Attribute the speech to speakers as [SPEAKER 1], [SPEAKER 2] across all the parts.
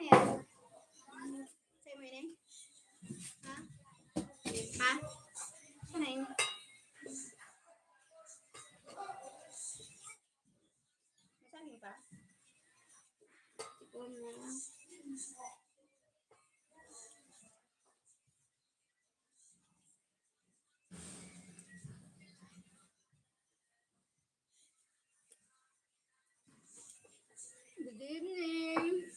[SPEAKER 1] Ano yan? Sa'yo mo yun eh? Ha? Ha? Ano yun? Masabi pa? Tipon na lang. Good evening.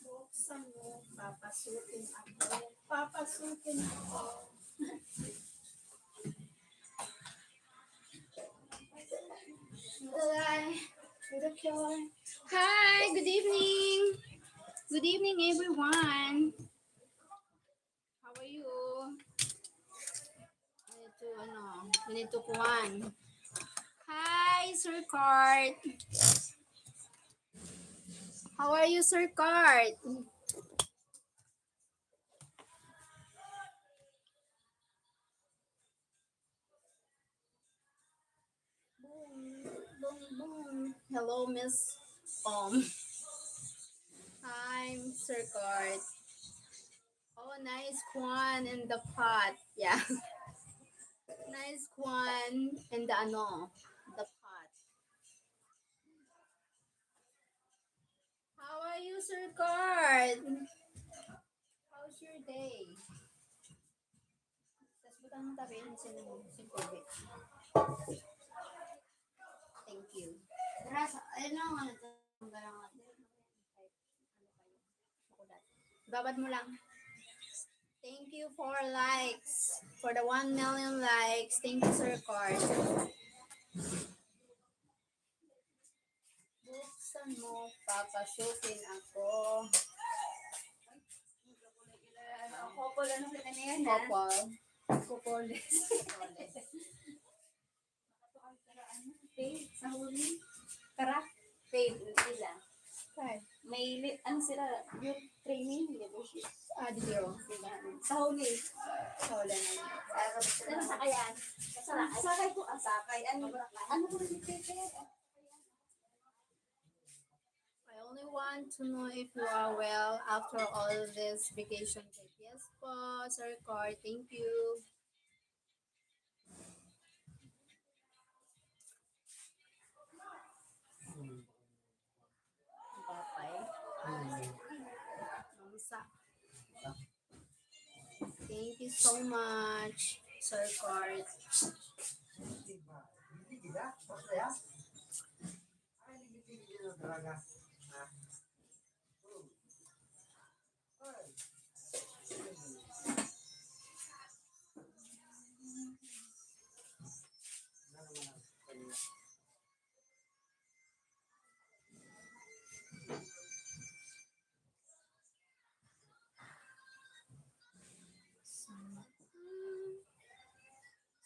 [SPEAKER 1] Buksan mo, papasukin ako. Papasukin ako. Hi, good evening. Good evening, everyone. How are you? We need to kuhan. Hi, Sir Cart. How are you, Sir Cart? Boom, boom, boom. Hello, Miss I'm Sir Cart. Oh, nice Kwan in the pot. Yeah. Nice Kwan in the pot. How are you, Sir Cart? How's your day? Tas butang mo tabi sin COVID. Thank you. Rasa, ano nga na babad mo lang. Thank you for likes. For the 1 million likes. Thank you, Sir Cart. Buksan mo, papasukin ako. Couple, ano kita na yan, ha? Couple. Faith, sa huli. Tara. Faith, sila. May, ano sila, yung training, leadership. Dito. Sa huli. Sa huli na. Ano sakayan? Sakay ko, sakay. Ano ko rin I only want to know if you are well after all this vacation trip. Yes po, Sir Car. Thank you. Papay. Mamsa. Thank you so much, Sir Car.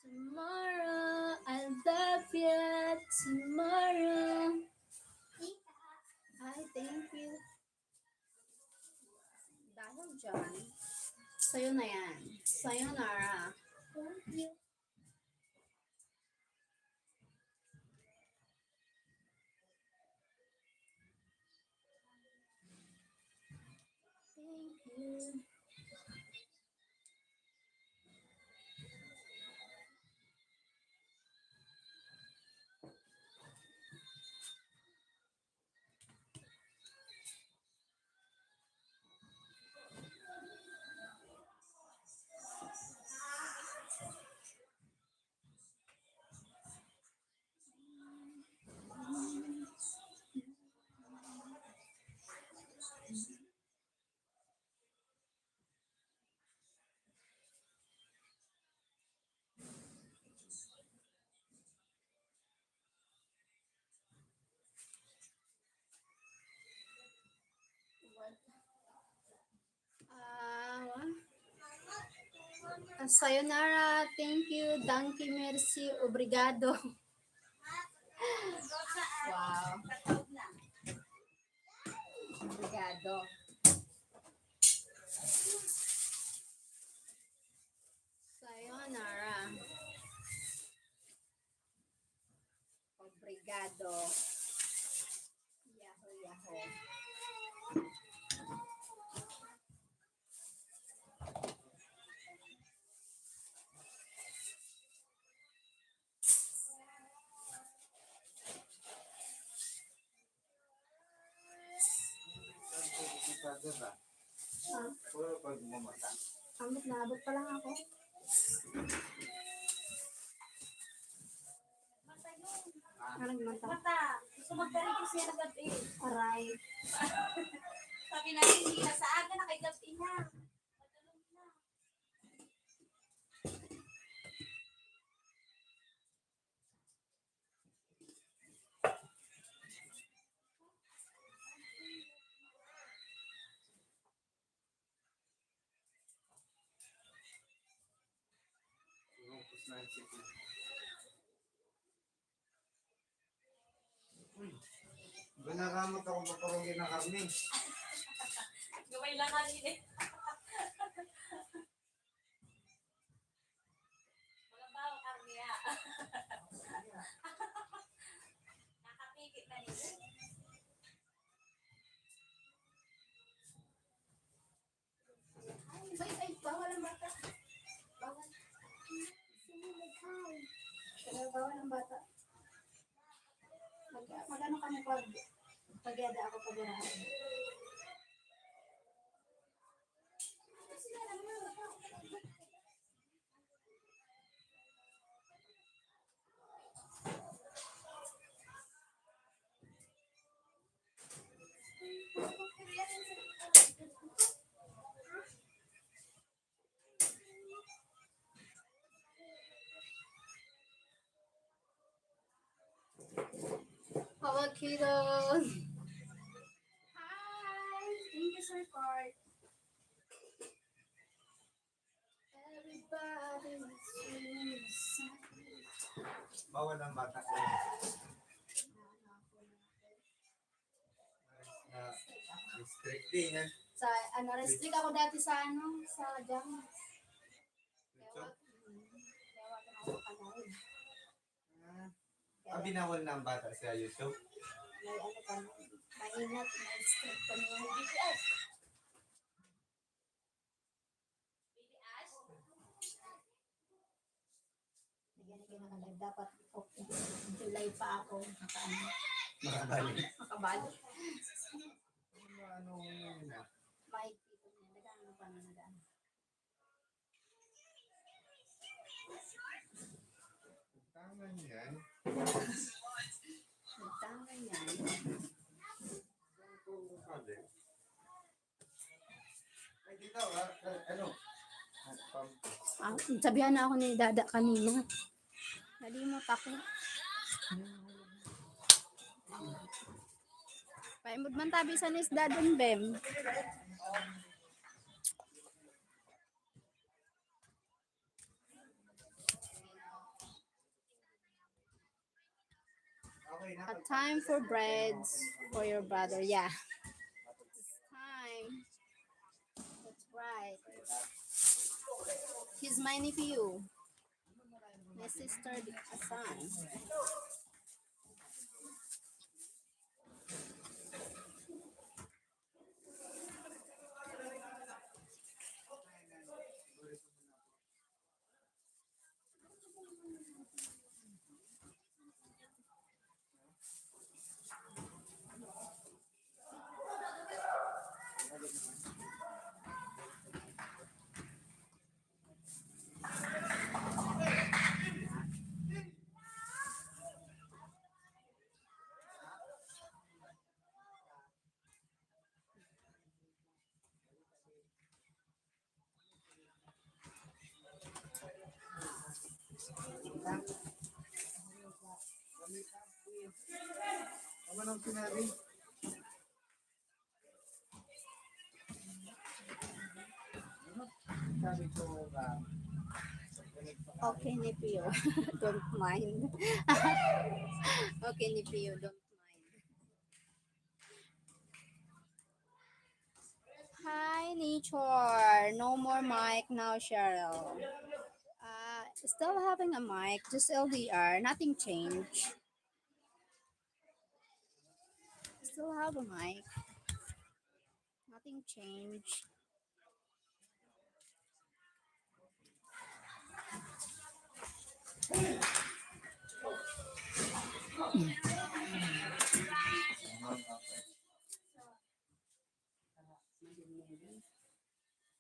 [SPEAKER 1] Tomorrow, I love you. Tomorrow. I thank you. Dahil dyan, sa'yo na yan. Sayonara. Thank you. Thank you.
[SPEAKER 2] Sayonara, thank you, donkey, merci, obrigado. Wow. Obrigado. Sayonara. Obrigado. Yahoo, yahoo. Amit na, abot pa lang ako.
[SPEAKER 1] Mata, gusto magkarito siya na gabi.
[SPEAKER 2] Aray.
[SPEAKER 1] Sabi natin, hindi na sa aga, nakagabi na. Matulog na.
[SPEAKER 3] Ganaramot ako paparungin ng karne.
[SPEAKER 1] Gawin lang kanina. Walang bawa karniya. Nakapikit na nila.
[SPEAKER 2] Ay, bawal ang bata. Bawal. Pero bawal ang bata. Magano kami pag-yada ako pag-yarahan. Kawakidos. Hi! Thank you, Sir Court. Everybody's
[SPEAKER 3] Bawal ang bata ko. Restricting yan.
[SPEAKER 2] sa restrict ako dati sa jam.
[SPEAKER 3] Ito.
[SPEAKER 2] Kaya wag ako makalain.
[SPEAKER 3] Ang binawal na ang bata sa YouTube.
[SPEAKER 2] May maingat, may strict pa niya. BTS. Dapat okay. July pa ako.
[SPEAKER 3] Makabalik.
[SPEAKER 2] Makabalik.
[SPEAKER 3] Ano yun na?
[SPEAKER 2] May people niya. Nagano pa na nagano.
[SPEAKER 3] Tangan yan.
[SPEAKER 2] Tangan yan.
[SPEAKER 3] Ay, dito, ano?
[SPEAKER 2] Sabihan na ako ni Dada kanina. Nalimot ako. Paimod man tabi sa nis Dadan Bem. A time for breads for your brother. Yeah. It's time. That's right. He's my nephew. My sister, a son.
[SPEAKER 3] Ano nang sinabi? Sabi ko,
[SPEAKER 2] Okay, Nipio. Don't mind. Okay, Nipio, don't mind. Hi, Nature. No more mic now, Cheryl. Still having a mic, just LDR. Nothing changed. Still have a mic. Nothing changed.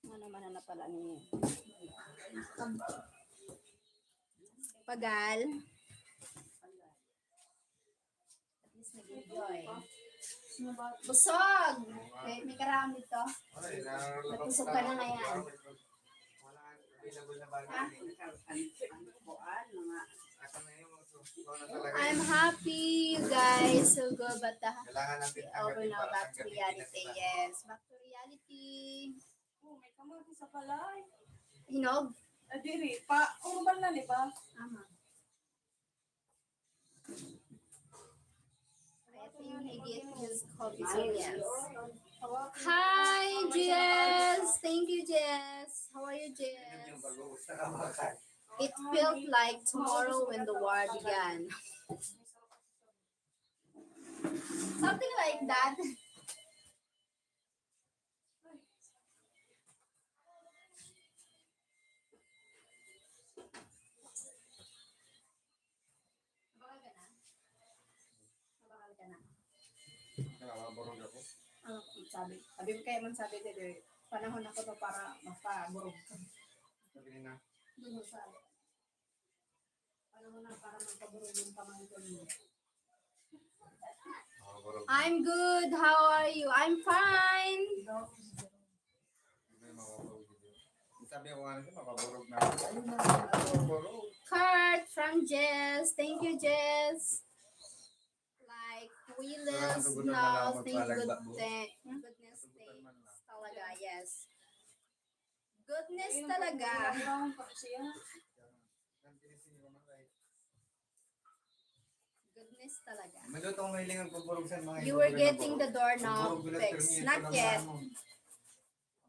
[SPEAKER 2] Ano naman na pala niya. Pagal. At least nag-enjoy. Busog! May karami dito.
[SPEAKER 3] Ay,
[SPEAKER 2] Natusok ka na ngayon.
[SPEAKER 3] Wala available na bago.
[SPEAKER 2] Ha?
[SPEAKER 3] Asa na yung mga talaga.
[SPEAKER 2] I'm happy, you guys. So good, but
[SPEAKER 3] Kailangan natin
[SPEAKER 2] over
[SPEAKER 3] tanggapin
[SPEAKER 2] now.
[SPEAKER 3] para
[SPEAKER 2] Back to
[SPEAKER 3] tanggapin
[SPEAKER 2] reality.
[SPEAKER 3] din ang iba.
[SPEAKER 2] Yes, back to reality.
[SPEAKER 1] Oh, may kamati sa palay.
[SPEAKER 2] Hinog?
[SPEAKER 1] Adiri, pa, urban na ni ba?
[SPEAKER 2] Tama. I think he get his coffee, so yes. Hi, Jess. Thank you, Jess. How are you,
[SPEAKER 3] Yun
[SPEAKER 2] Jess?
[SPEAKER 3] yung pag-uus na kabakan.
[SPEAKER 2] It felt like tomorrow when the war began. Something like that.
[SPEAKER 3] Nakaburog ako.
[SPEAKER 2] Ano sabi ko kaya man sabi dito, panahon ako to para mapaburog ka.
[SPEAKER 3] Sabi nila,
[SPEAKER 2] Doon mo sabi. Panahon na para mapaburog yung pamangkin mo.
[SPEAKER 3] nakaburog.
[SPEAKER 2] I'm good. How are you? I'm fine.
[SPEAKER 3] Hindi makaburog dito. Sabi ko nga nito, makaburog na ako. Ayun na, makaburog.
[SPEAKER 2] Kurt from Jess. Thank you, Jess. Like, we live now. Thank goodness thanks talaga. Yes. Goodness talaga. Goodness talaga.
[SPEAKER 3] Malutong mahiling ang pagburog sa mga
[SPEAKER 2] You were getting the doorknob fixed. Not yet.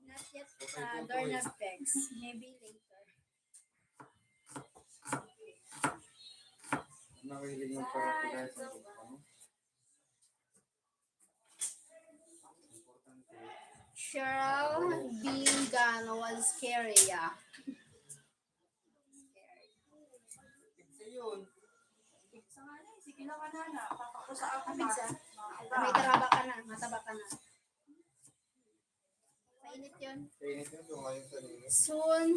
[SPEAKER 2] Not yet doorknob fixed. Maybe later.
[SPEAKER 3] Nakahiling yung pagburog sa ano?
[SPEAKER 2] Cheryl being gone was scary, yeah. Scary.
[SPEAKER 3] Isa yun.
[SPEAKER 1] Sa nga na, sige lang ka na. Papako sa ako.
[SPEAKER 2] Pizza. May taraba ka na. Mataba ka na. Mainit yun.
[SPEAKER 3] Kainit yun, sumayon sa nila.
[SPEAKER 2] Soon,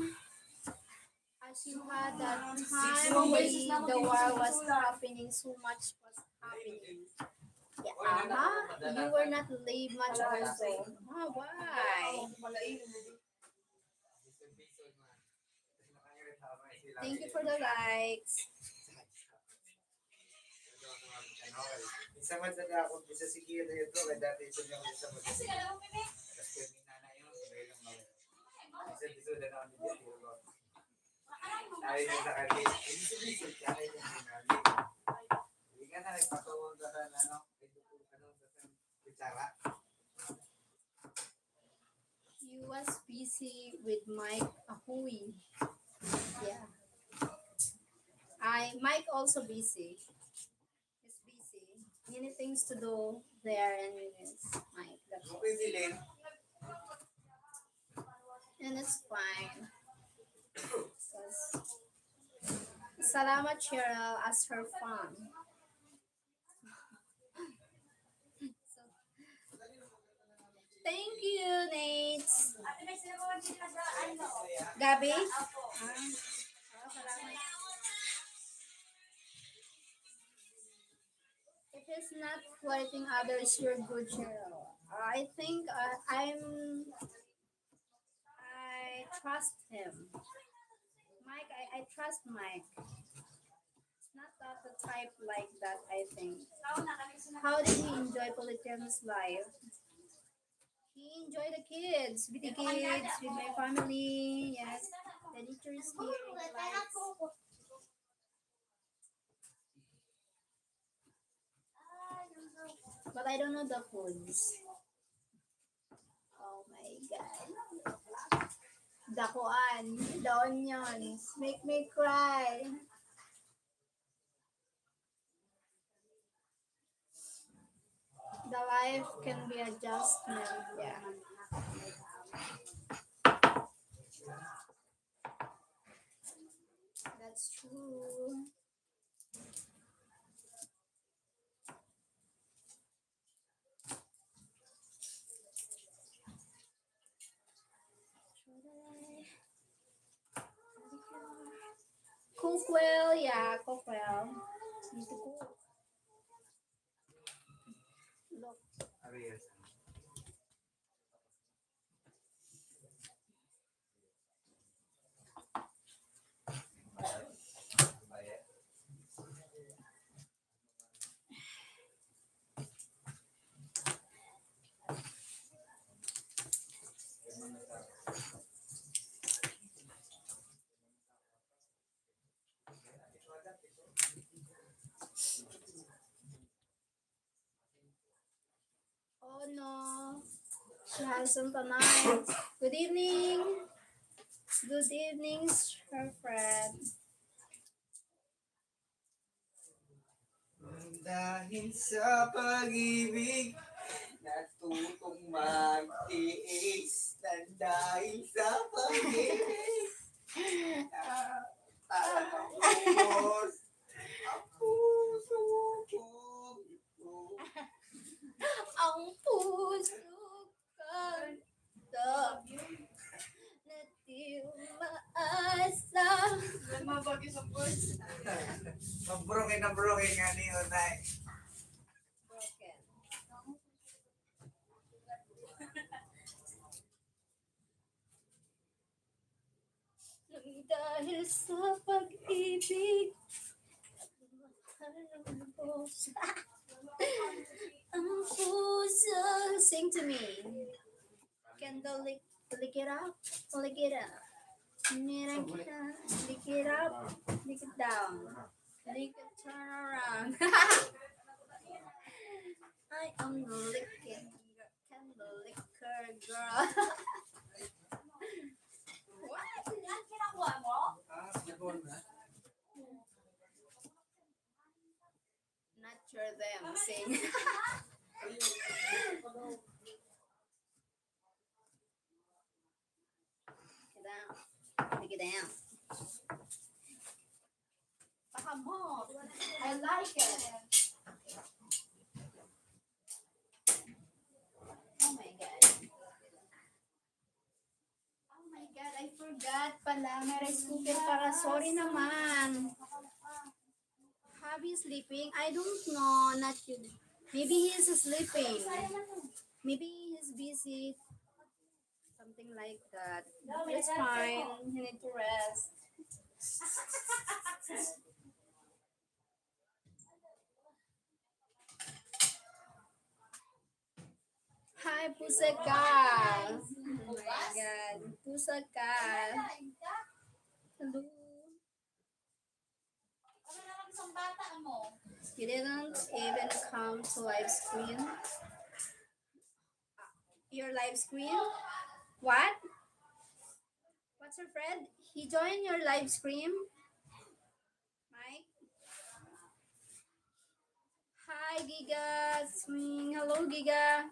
[SPEAKER 2] as you had that time when the war was happening, so much was happening. Yeah, you were not late much also. Oh, why? Thank you for the likes.
[SPEAKER 3] Isa man na ako, isa si Kira ito, kaya dati ito niya isa mo. Tapos kaya may nana yun, sabay lang mga. Isa episode na kami dito. Tayo na sa kami. Isa kaya yung sinali. Hindi ka na nagpatuwag ka sa ano, kutsara.
[SPEAKER 2] You was busy with Mike Ahui. Yeah. Mike also busy. He's busy. Many things to do there and it's Mike. That's
[SPEAKER 3] Okay, Zilin.
[SPEAKER 2] and it's fine. 'Cause Salamat Cheryl as her fun. So, thank you, Nate. Gabi? Salamat. If it's not flirting others, you're good, Cheryl. I think I trust him. Mike, I trust Mike. It's not that the type like that, I think. How did he enjoy Politian's life? He enjoyed the kids, with my family, yes. editors here in class. But I don't know the foods. Oh my god. Dakuan, the onions, make me cry. The life can be adjustment, yeah. That's true. Cook well, yeah, cook well. Need to cook. Look,
[SPEAKER 3] Ariel. Bayad.
[SPEAKER 2] oh no, she hasn't tonight. Good evening. Good evening, her friend.
[SPEAKER 3] Dahil sa pag-ibig, natutong magtiis. Dahil sa pag-ibig, tapos ang puso ko.
[SPEAKER 2] Ang puso ko na di umaasa.
[SPEAKER 3] Mabroken na broken nga ni Unay.
[SPEAKER 2] Broken. Nang dahil sa pag-ibig, ang puso. Sing to me. Candle, lick it up, lick it up. Lick it up, lick it down. Lick it, turn around. I am the licking candle licker girl. What? Not sure them sing. Get down. Take it down. Come on. I like it. Oh my god. Oh my god, I forgot pala. May rice cooker para. Sorry naman. Hubby sleeping? I don't know. Not you. Maybe he's sleeping. Maybe he's busy. Something like that. It's fine. He need to rest. Hi, Pussycat. Oh my god. Pussycat. Hello. You didn't even come to live screen? Your live screen? What? What's your friend? He joined your live stream? Mike? Hi, Giga. Swing. Hello, Giga.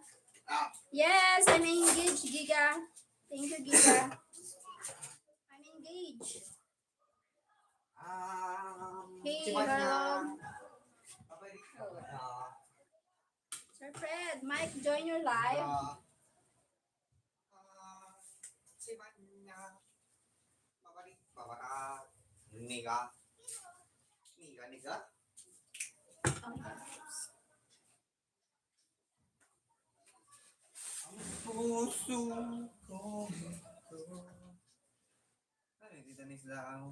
[SPEAKER 2] Yes, I'm engaged, Giga. Thank you, Giga. I'm engaged. Hey, hello. Sir Fred, Mike, join your live.
[SPEAKER 3] Niga. Puso ko. Ano, dito na sila ako.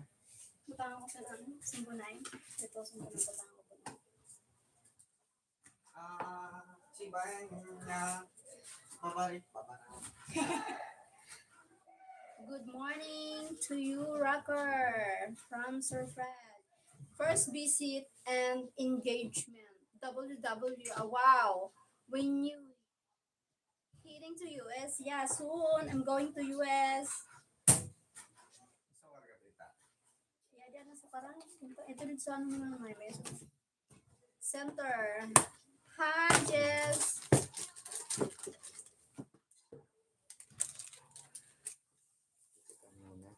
[SPEAKER 2] Butang ko sa Simbunay. Ito, Simbunay, butang ko po.
[SPEAKER 3] Si Bayan niya. Paparit.
[SPEAKER 2] Good morning to you, Rocker, from Sir Fred. First visit and engagement. WW. Wow. When you heading to US? Yeah, soon. I'm going to US.
[SPEAKER 3] Gusto ko margarita.
[SPEAKER 2] Yeah, diyan na sa parang. Ito din sa ano na may beso. Center. Hi, Jess.
[SPEAKER 3] Ito muna.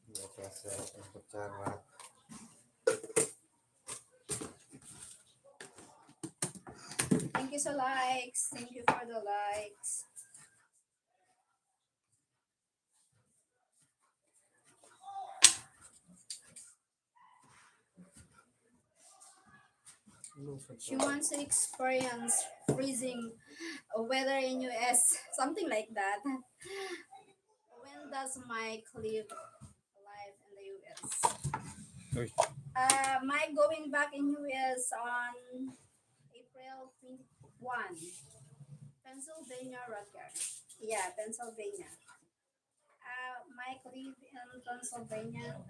[SPEAKER 3] Ito sa kutsara.
[SPEAKER 2] Thank you sa likes. Thank you for the likes. She wants to experience freezing weather in US, something like that. When does Mike live live in the US?
[SPEAKER 3] Uy.
[SPEAKER 2] Mike going back in US on April 21. Pennsylvania, Rutgers. Yeah, Pennsylvania. Mike live in Pennsylvania.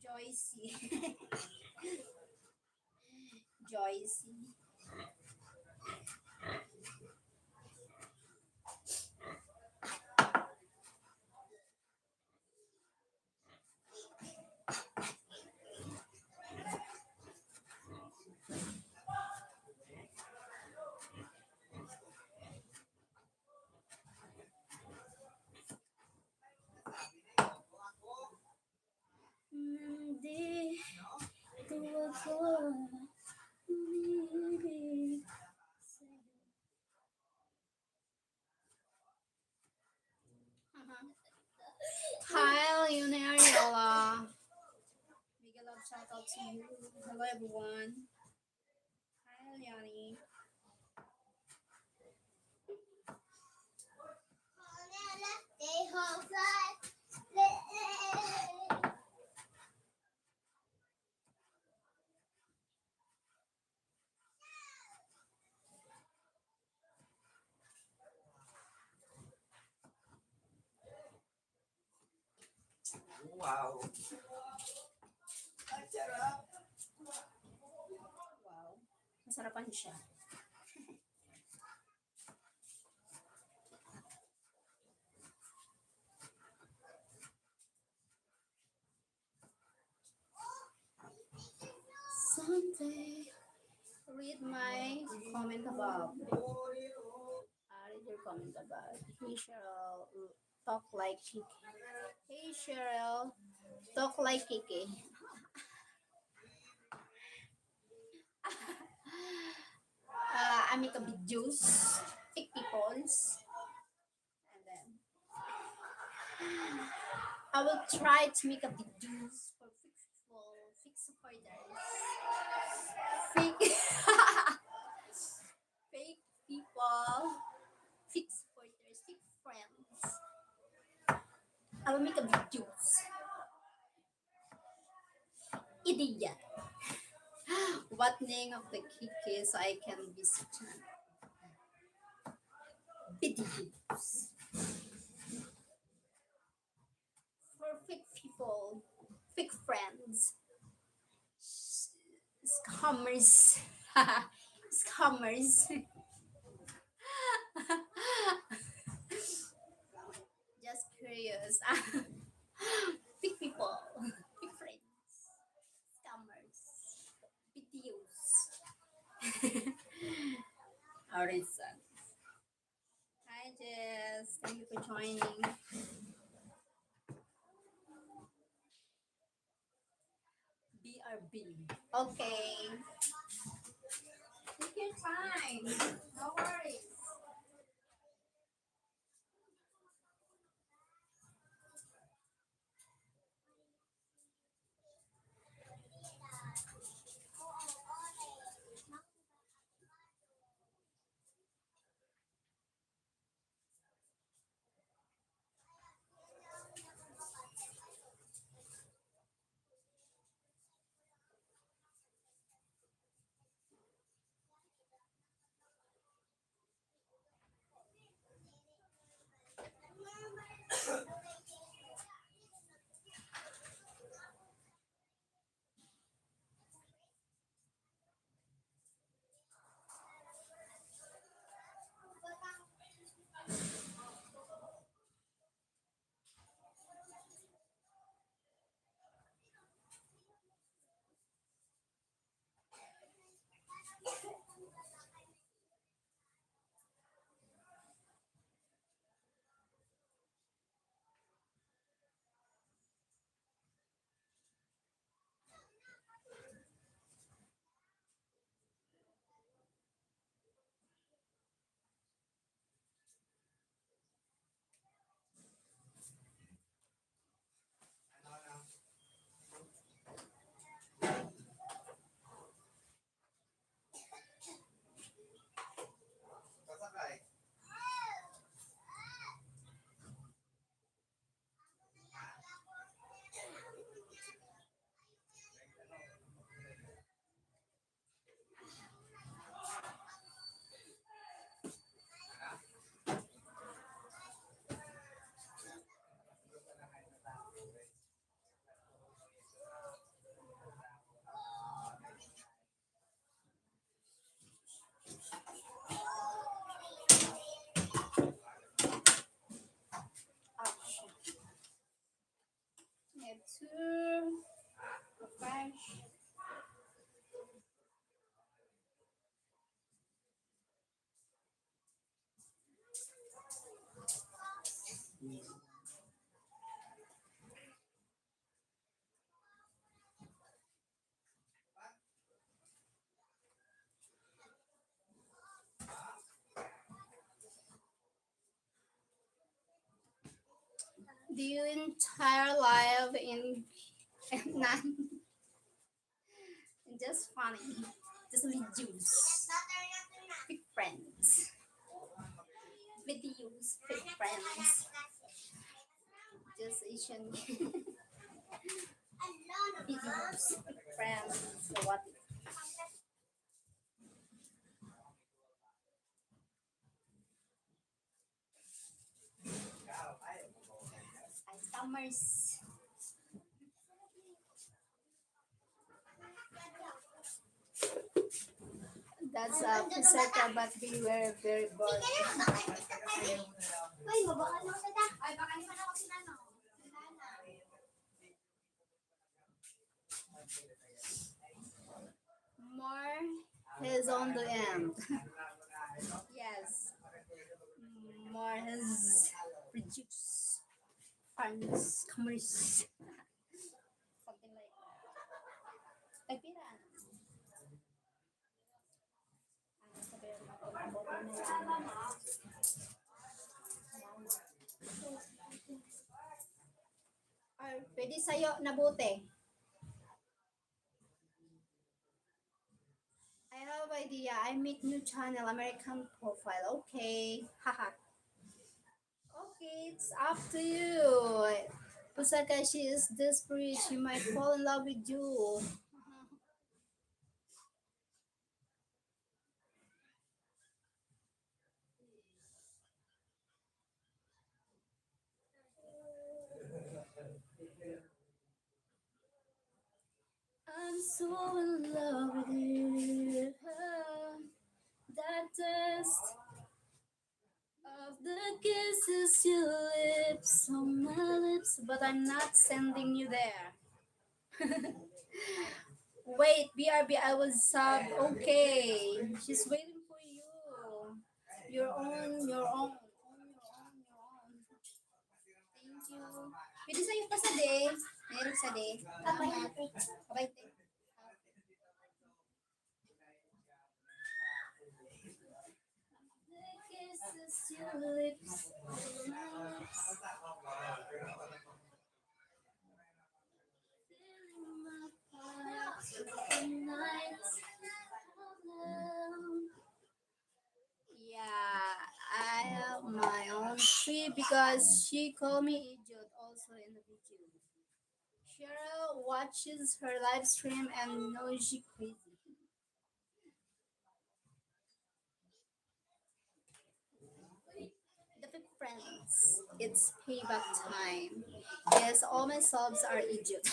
[SPEAKER 2] Joycey. Joycey. Hindi ko ako umiibig sa'yo. Hi, Leonariola. Big love shout out to you. Hello, everyone. Hi, Leonie.
[SPEAKER 3] Wow. Ang sarap.
[SPEAKER 2] Wow. Masarapan siya. Someday, read my comment above. Read your comment above. Hey, Cheryl, talk like Kiki. Hey, Cheryl, talk like Kiki. I make a videos, pick peoples, and then I will try to make a videos for fix supporters, fake, fake people, fake supporters, fake friends. I will make a videos. Idiot. What name of the kikis I can visit? Videos. For fake people, fake friends, scammers, scammers. Just curious. Fake people, fake friends, scammers, videos. Horizon. Hi Jess, thank you for joining. BRB. Okay. Take your time. No worries. The entire life in none. Just funny. Just juice. Big friends. Videos. Big friends. Just Asian. Videos. Big friends. So what? Summers. That's a puseta, but we were very bored. More is on the end. Yes, more has produced farms, commerce, something like that. Ay, pira. Ano sabihin mo? Abotin mo lang. Ay, pwede sa'yo nabuti. I have idea. I make new channel, American profile. Okay. Haha. Okay, it's up to you. Pusaka, she is desperate. She might fall in love with you. I'm so in love with you. That taste of the kisses your lips on my lips, but I'm not sending you there. Wait, BRB, I will sub. Okay, she's waiting for you. You're on your own. Thank you. Pwede sa'yo pa sa day. Meron sa day. Abay natin. Abay natin. The kisses your lips on my lips. Filling my heart with the nights alone. Yeah, I have my own tree because she called me idiot also in the video. Cheryl watches her live stream and knows she crazy. The big friends, it's payback time. Yes, all my subs are idiot.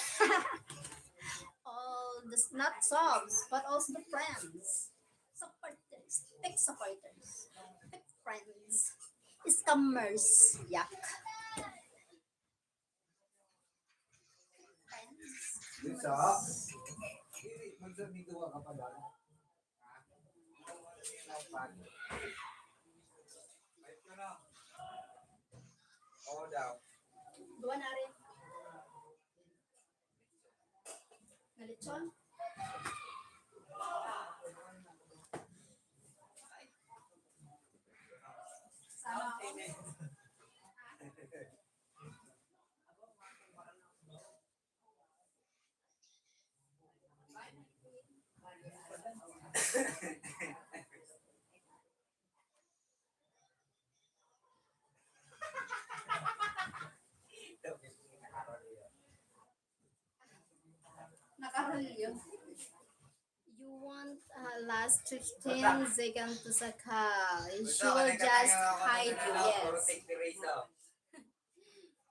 [SPEAKER 2] All the not subs, but also the friends. Supporters, big supporters, big friends, scammers. Yuck.
[SPEAKER 3] Dito, magsabido ka pa ba? Bait ko na. Oo daw.
[SPEAKER 2] Dua na rin. Nalitsyon? Sama ako. Nakarolyo. You want last 15 seconds to sakal. She will just hide you, yes.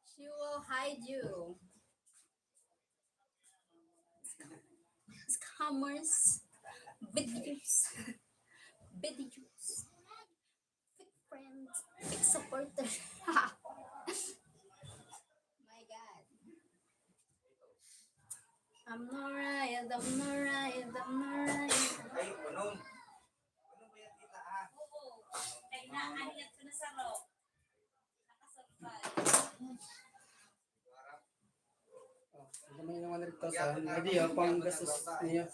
[SPEAKER 2] She will hide you. Scammers, videos, videos, big friends, big supporters. My God. I'm alright.
[SPEAKER 4] Oh, naman yung 100,000. Hindi yun, pang gastos niya.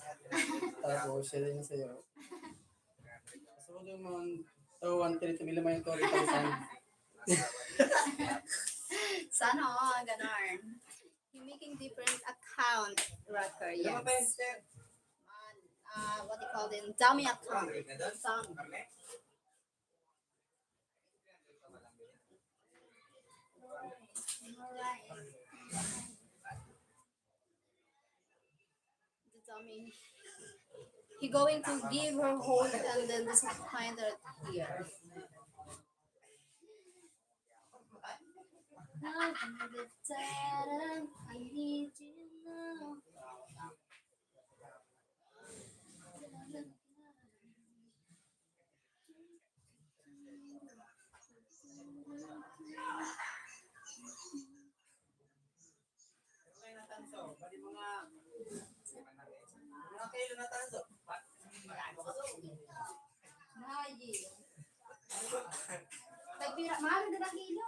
[SPEAKER 4] Tapos, siya din sa'yo. So, yung mga 130 mil naman yung 20,000.
[SPEAKER 2] Sana all, ganon. You're making different account, Rocker, yes. What do you call it? Dummy account. Dummy. Alright. The dummy. He going to give her hope and then disappoint her here. I need you now. Naji. Nagpira, mahal na kilo.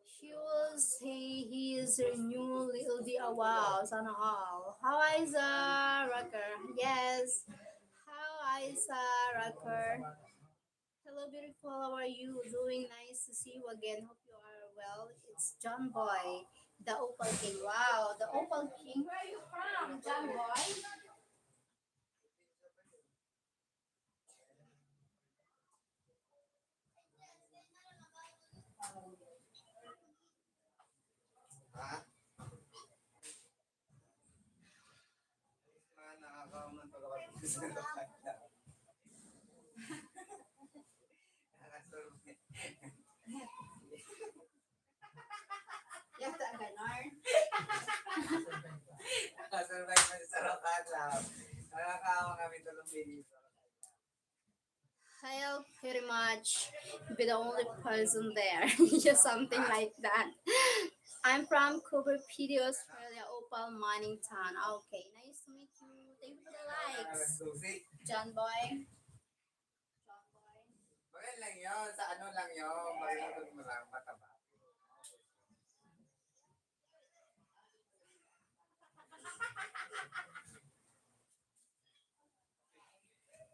[SPEAKER 2] She will say he is her new little wow, sana all. How is Rocker? Yes. How is Rocker? Hello, beautiful. How are you doing? Nice to see you again. Hope you are well. It's John Boy, the Opal King. Wow, the Opal King. Where are you from, John Boy?
[SPEAKER 3] Ha? Nakakaman pag ako sa nakakaman.
[SPEAKER 2] Yata ganon.
[SPEAKER 3] Nakasurvive mo sa Rokatlaw. Nakakawa kami tulong binito.
[SPEAKER 2] I'll pretty much be the only person there. Just something like that. I'm from Cooper Pedy, Australia, Opal Mining Town. Okay, nice to meet you. Thank you for the likes.
[SPEAKER 3] Susi.
[SPEAKER 2] John Boy. John Boy.
[SPEAKER 3] Bagay lang yun. Sa ano lang yun. Bagay mo lang mataba.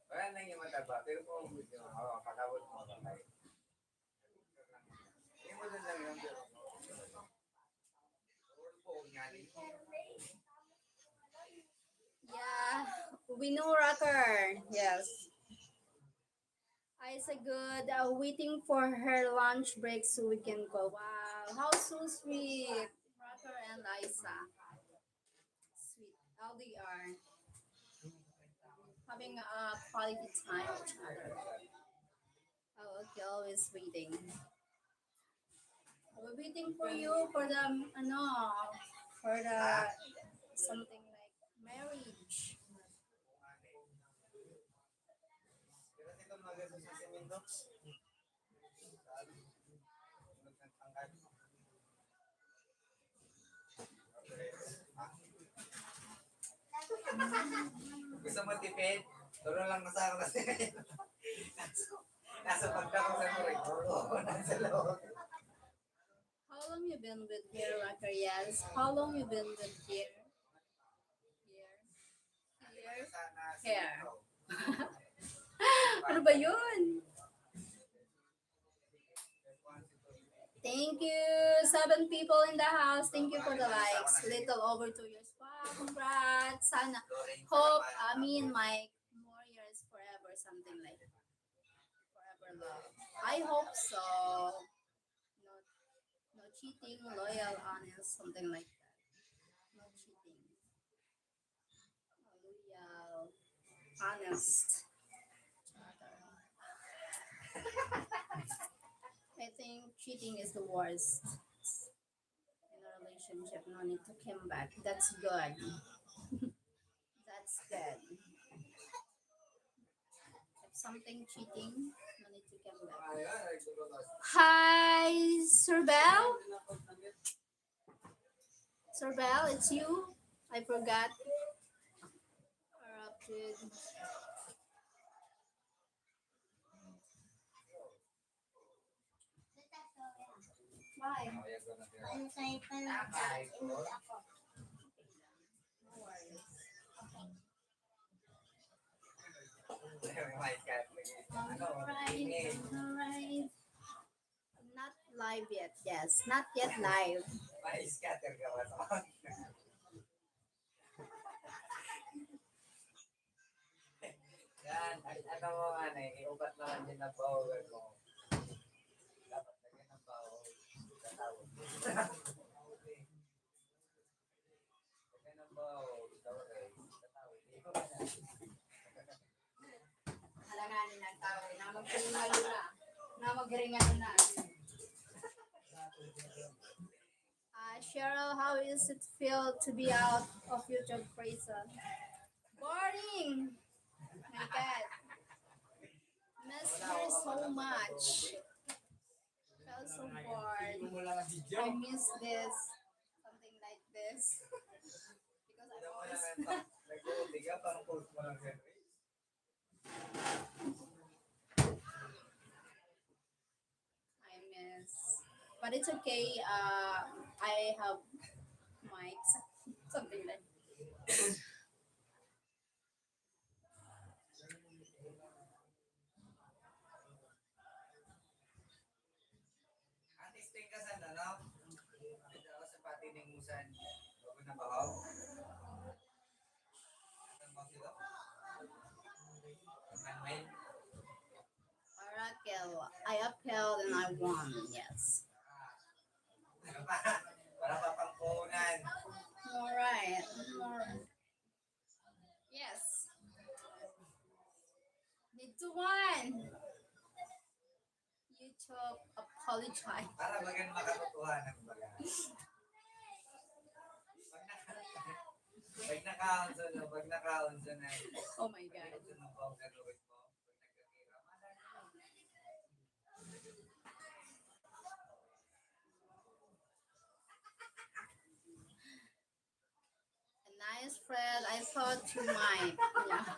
[SPEAKER 3] Bagay lang yung mataba. Pero kung gusto mo, pakawad mo. Hindi mo dun lang yun.
[SPEAKER 2] Yeah, we know Rocker. Yes. Isa good. Waiting for her lunch break so we can go. Wow, how so sweet. Rocker and Isa. Sweet. How they are having a quality time with each other. Oh, okay, always waiting. We're waiting for you for the for the something like marriage.
[SPEAKER 3] Pero dito maganda sa semento. Gusto mo tipid? Turo lang na sa ako kasi. Nasa pagkako sa kurig. Oo, nasa loob.
[SPEAKER 2] How long you been with here, Rocker? Yes. How long you been with here? Here. Here. Ano ba yun? Thank you. 7 people in the house. Thank you for the likes. Little over 2 years. Wow, congrats. Sana. Hope, me and Mike, more years forever, something like that. Forever love. I hope so. No, no cheating, loyal, honest, something like that. No cheating. Loyal, honest. I think cheating is the worst in a relationship. No need to come back. That's good. That's good. If something cheating, no need to
[SPEAKER 1] Campbell.
[SPEAKER 3] Ayun, nagtulog.
[SPEAKER 2] Hi, Sir Bell. Sir Bell, it's you. I forgot. Corrupted.
[SPEAKER 1] Bye.
[SPEAKER 3] Ayun ko na sila.
[SPEAKER 1] Ano sa'yo pa lang? Imod ako.
[SPEAKER 3] My God. Ano?
[SPEAKER 2] Alright, alright. Not live yet. Yes, not yet live.
[SPEAKER 3] May scatter ka ba sa Yan, ano mo nga iubat naman din ang power mo. Dapat lagyan ng power. Tatawag. Lagyan ng power.
[SPEAKER 1] Halanganin ng tao. Na magpinalo na. Na magringano na.
[SPEAKER 2] Cheryl, how is it feel to be out of YouTube prison? Boring. My God. Miss her so much. Felt so bored. I miss this. Something like this. Because I always
[SPEAKER 3] Nagtutubiga, parang post mo lang yan.
[SPEAKER 2] I miss. But it's okay. I have mics. Something like
[SPEAKER 3] Artisting ka sa ano? Ito ako sa patining musan. Bago na bahaw. Ang bang dito? Manuel.
[SPEAKER 2] Raquel. I upheld and I won. Yes.
[SPEAKER 3] Ano pa? Para pa pangkunan.
[SPEAKER 2] All right. Yes. Need to win. YouTube apologize.
[SPEAKER 3] Para bagan makatotohanan baga. Pag nakaunso na,
[SPEAKER 2] Oh my God.
[SPEAKER 3] unso na ba ang gagawin mo? Pag nagkakira,
[SPEAKER 2] A nice friend. I thought you might. Yeah.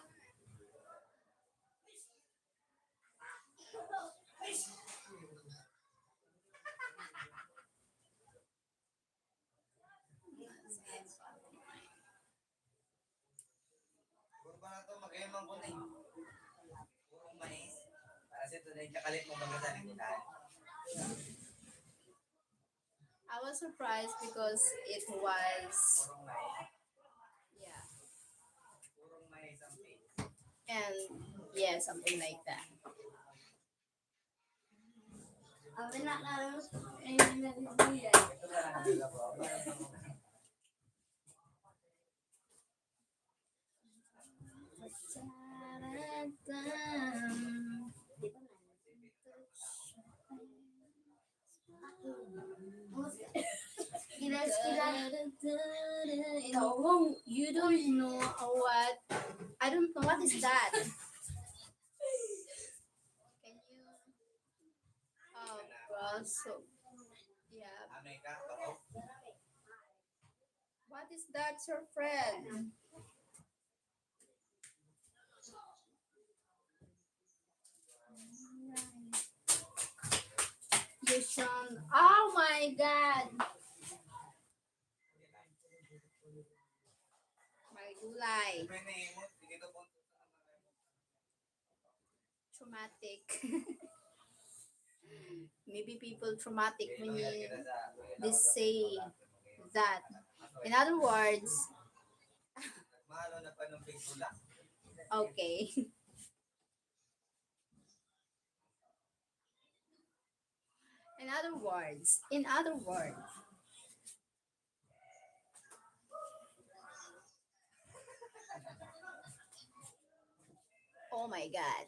[SPEAKER 3] puro ba na ito mag-ayamang ko na eh. Purong mais. Para sa ito na yung kakalit mo baga sa nagkitaan.
[SPEAKER 2] I was surprised because it was,
[SPEAKER 3] Purong mais.
[SPEAKER 2] yeah,
[SPEAKER 3] Purong mais ang face.
[SPEAKER 2] and yeah, something like that.
[SPEAKER 1] Ang pinakaros. Ay, nalibigay.
[SPEAKER 3] Ito na lang nila po.
[SPEAKER 2] No, you don't know what. I don't know what is that. Can you? Oh, so yeah.
[SPEAKER 3] Ano ka? Bako?
[SPEAKER 2] What is that, your friend? Jason. Oh my God. My gulay.
[SPEAKER 3] Pwede na yun. Dito po.
[SPEAKER 2] Traumatic. Maybe people traumatic when they say that. In other words,
[SPEAKER 3] Mahalo na pa nung pigula.
[SPEAKER 2] okay. In other words. Oh my God.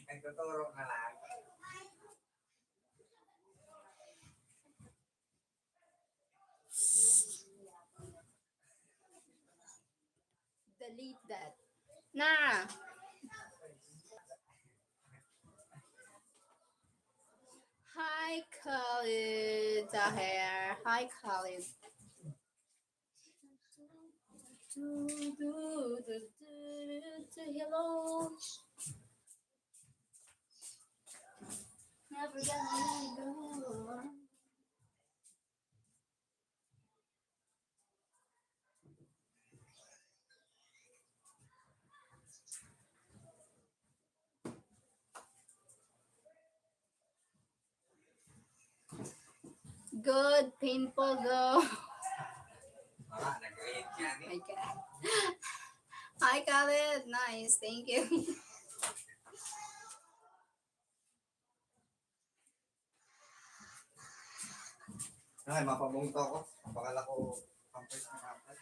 [SPEAKER 3] Nagtuturo
[SPEAKER 2] delete that. Nah. Hi, Khalid. Tahir. Hi, Khalid. Hello. Never gonna go. Good, painful, go.
[SPEAKER 3] Nag-rate yan eh.
[SPEAKER 2] My God. Hi, Khalid. Nice. Thank you.
[SPEAKER 3] Ay, mapamungto ako. Bakala ko pampers ng apat.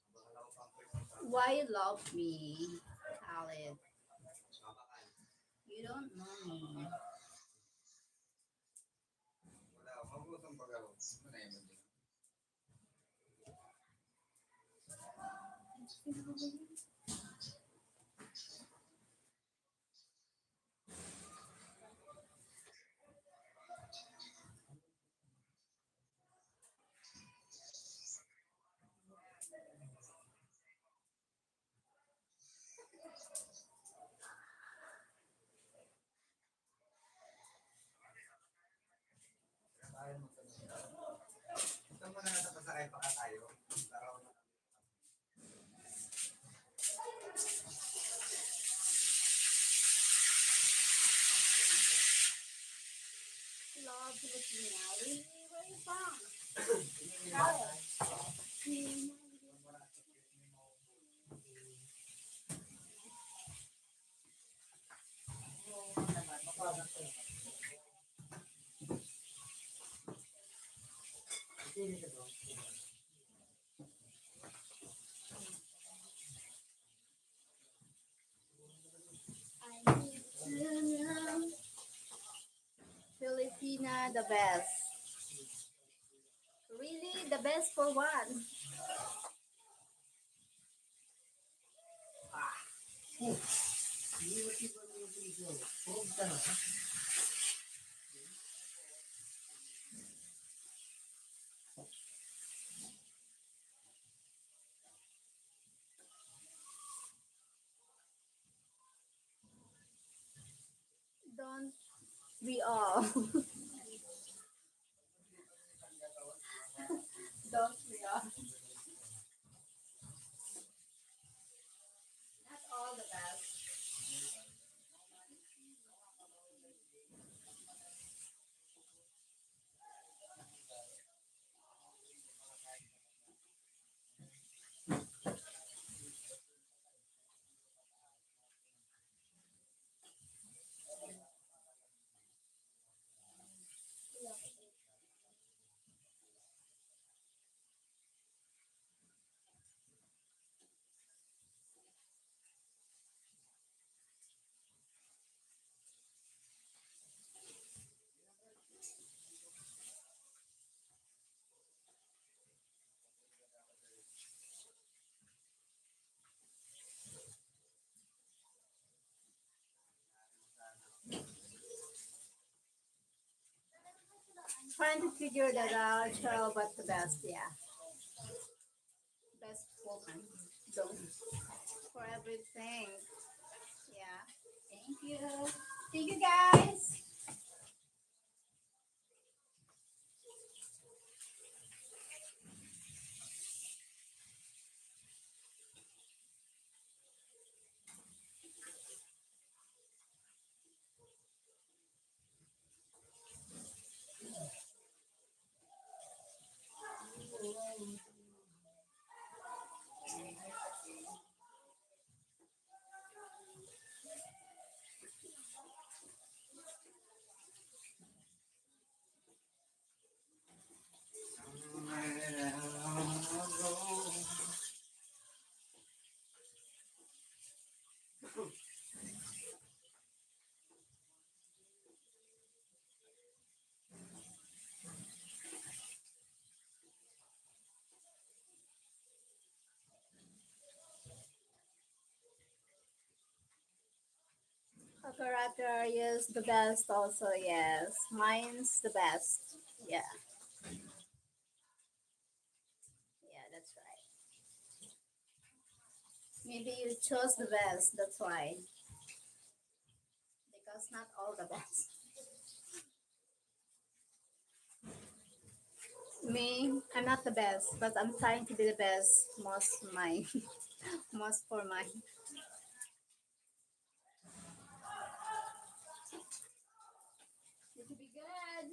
[SPEAKER 3] Bakala ko pampers ng apat.
[SPEAKER 2] Why you love me, Khalid?
[SPEAKER 3] Mabakal.
[SPEAKER 2] You don't know me.
[SPEAKER 3] Wala ako. Magusang pag-ako. Ano yun din? Tayo magtanong. Ito muna nasa pasakay pa ka tayo. Laraw na.
[SPEAKER 2] Love Filipina. Really? Where you from? I need to know. Filipina, the best. Really? The best for what? Don't we all? Don't we all? Not all the best. Trying to figure that out, child, but the best, yeah. Best woman. Don't. For everything. Yeah. Thank you. Thank you, guys. Rocker is the best also, yes. Mine's the best. Yeah, yeah, that's right. Maybe you chose the best, that's why. Because not all the best. Me, I'm not the best, but I'm trying to be the best most mine. Most for mine. It will be good.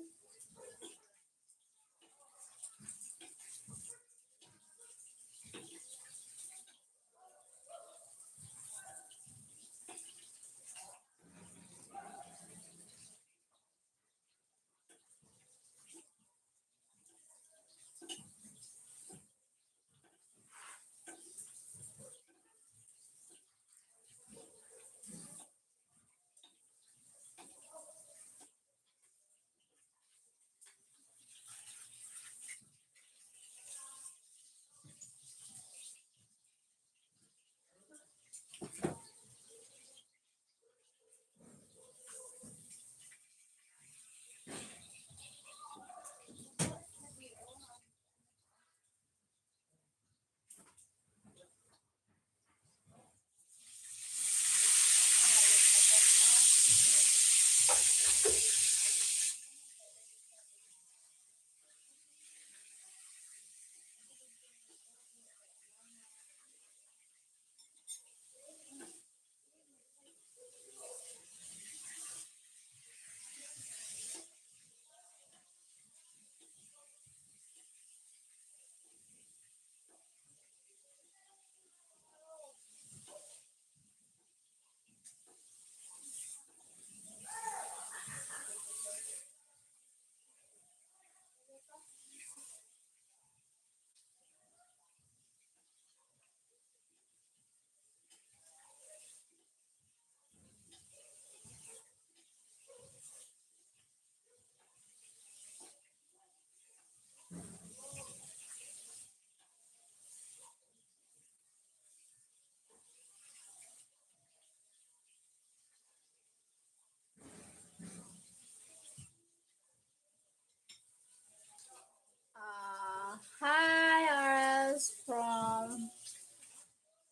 [SPEAKER 2] Hi, RS from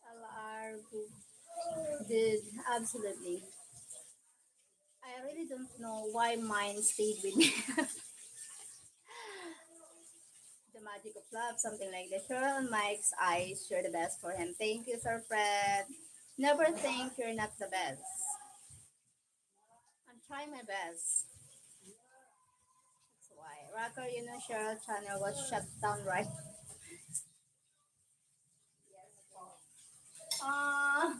[SPEAKER 2] LR Group. Did absolutely. I really don't know why mine stayed with me. The magic of love, something like that. Sure, on Mike's eyes, you're the best for him. Thank you, Sir Fred. Never think you're not the best. I'm trying my best. That's why. Rocker, Cheryl channel was shut down, right? Ah.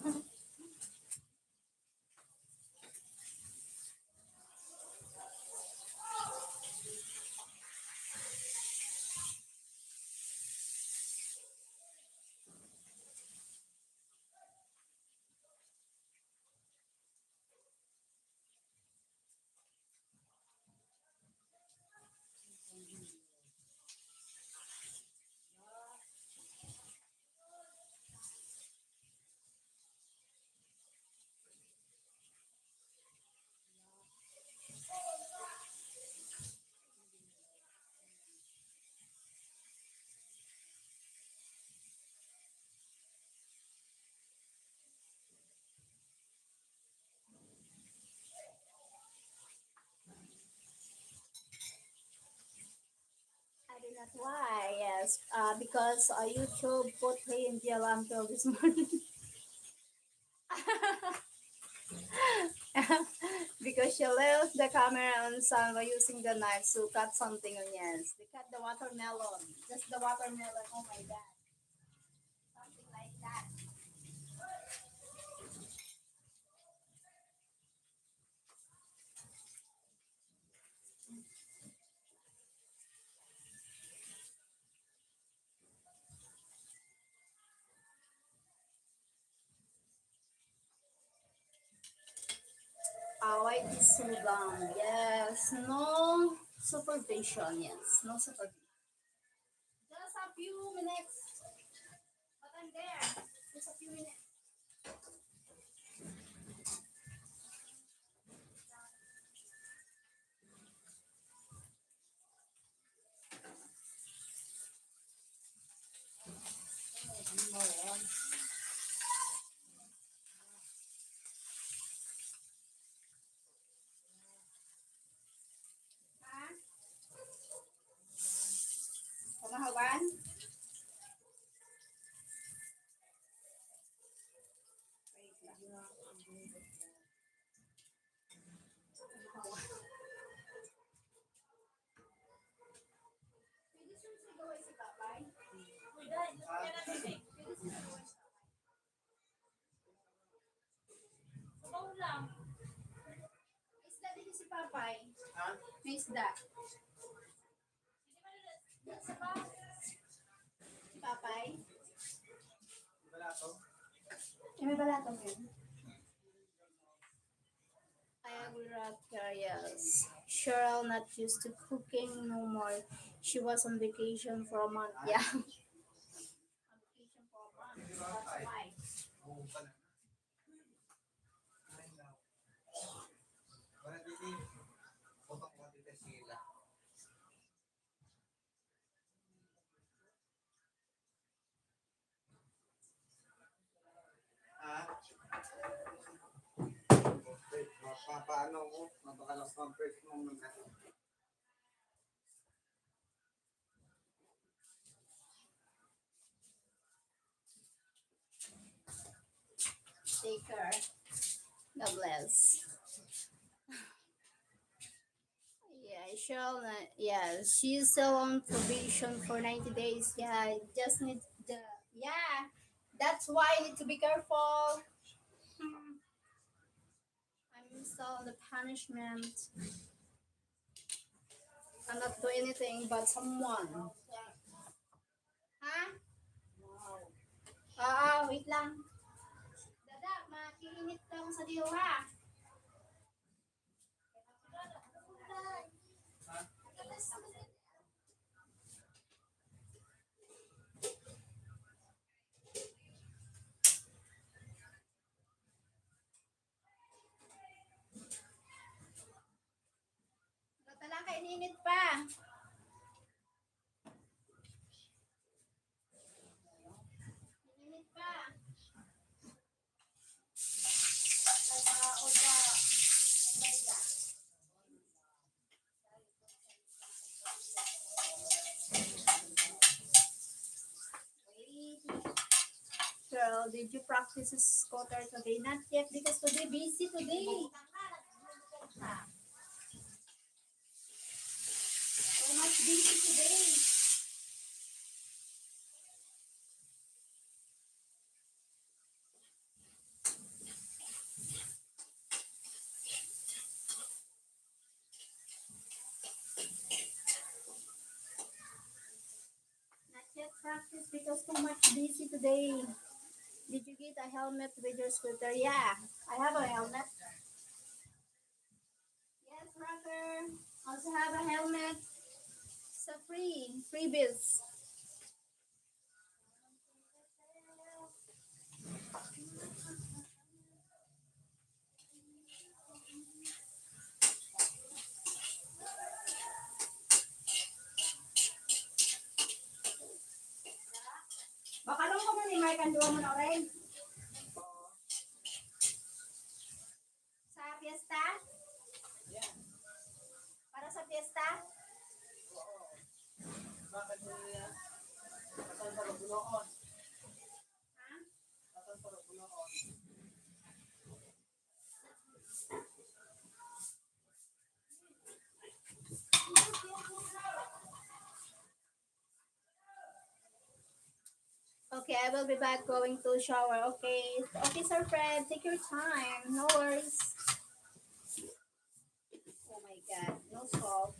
[SPEAKER 2] I do not why, yes. Because YouTube put me in jail until this morning. Because she left the camera on sun by using the knife to cut something on, yes. They cut the watermelon. Just the watermelon. Oh my god. Something like that. White is sugang. Yes. No supervision. Yes. No supervision. Just a few minutes. But I'm there. Just a few minutes. Isda din si Papay.
[SPEAKER 4] Ha?
[SPEAKER 2] May isda. Si Papay.
[SPEAKER 4] Wala to.
[SPEAKER 2] May balatong yun. Agra Carias. Cheryl not used to cooking no more. She was on vacation for a month. Yeah. On vacation for a month. That's why.
[SPEAKER 3] Oo pa na. Ay, no. Wala dito. Putok ko dito sila. Ah? Paano mo? Mapakalas ng first mo muna.
[SPEAKER 2] Take care. God bless. Yeah, Cheryl. Yeah, she's still on probation for 90 days. Yeah, just need the. Yeah, that's why I need to be careful. I'm still on the punishment. I'm not doing anything but someone. Ha? Wait lang. Dada, makiinit lang sa diyo ha. Talaga ininit pa. Ininit pa. Girl, did you practice scooter today? Not yet because today busy today. So much busy today. Not yet practice because too much busy today. Did you get a helmet with your scooter? Yeah, I have a helmet. Yes, Rocker. Also have a helmet. It's a freebies. Baka lang ko man i-mark ang duwa mo na rin. Sa fiesta? Para sa fiesta?
[SPEAKER 4] Bakit niya? Kasal sa Buloon.
[SPEAKER 2] Ha?
[SPEAKER 4] Kasal sa Buloon.
[SPEAKER 2] Okay, I will be back going to shower. Okay. Okay, Sir Fred, take your time. No worries. Oh my God, no salt.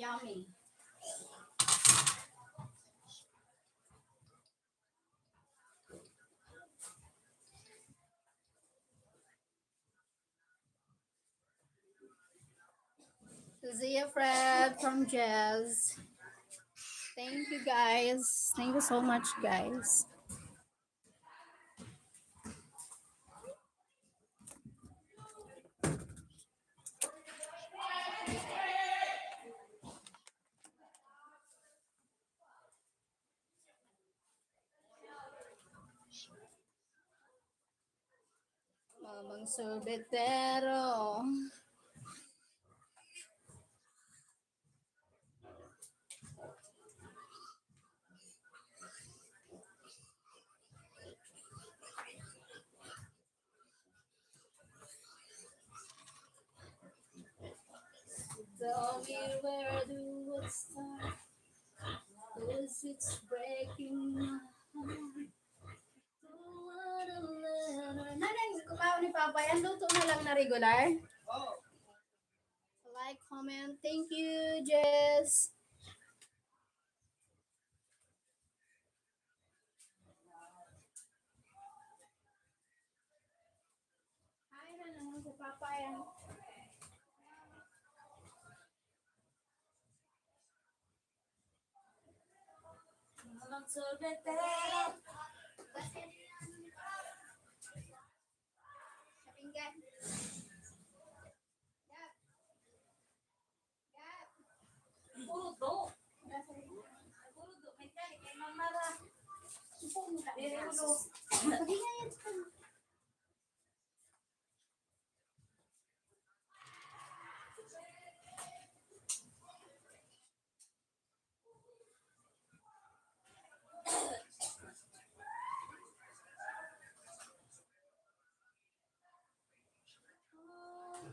[SPEAKER 2] yummy. Zia Fred from Jazz. Thank you guys. Thank you so much, guys. Mamang sorbetero. Tell me where do it start? 'Cause it's breaking my heart. Nanay, kumaon ni Papa yan. Luto na lang na regular. Like, comment. Thank you, Jess. Hi na naman si Papa yan.
[SPEAKER 1] Mamang sorbetero.
[SPEAKER 2] Kapinggan. Gap. Gap.
[SPEAKER 1] Puro do. Puro do. May kali kay mamara. Dili ulo.
[SPEAKER 2] Sabi nga yan.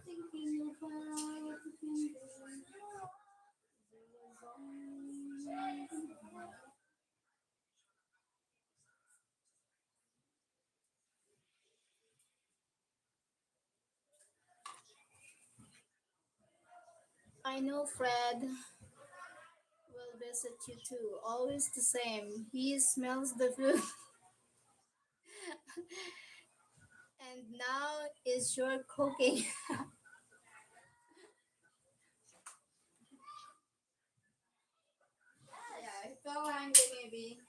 [SPEAKER 1] Thinking about the things
[SPEAKER 2] I know Fred will visit you too. Always the same. He smells the food. And now is your cooking. Yeah, I felt hungry maybe.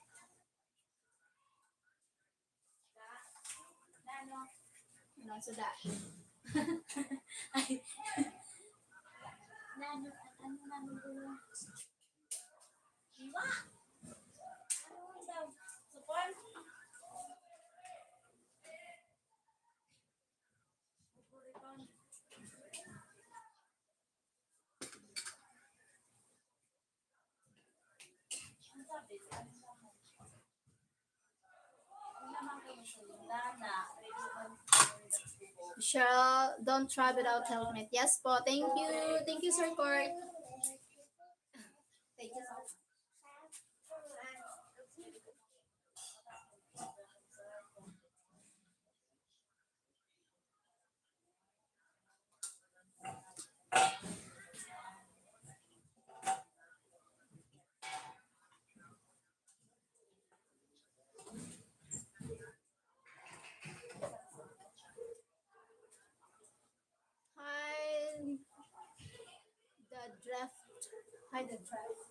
[SPEAKER 1] Nano.
[SPEAKER 2] Not so that.
[SPEAKER 1] Ay. Nano. Ano nano dulo? Iwa. Ano daw? Support? Support. Ang sabi, ano naman? Ano naman kayo sa Lana?
[SPEAKER 2] Cheryl, don't try without helmet. Yes po. Thank you. Thank you, Sir Court. Thank you so much. Hi, the draft. Hi, the draft.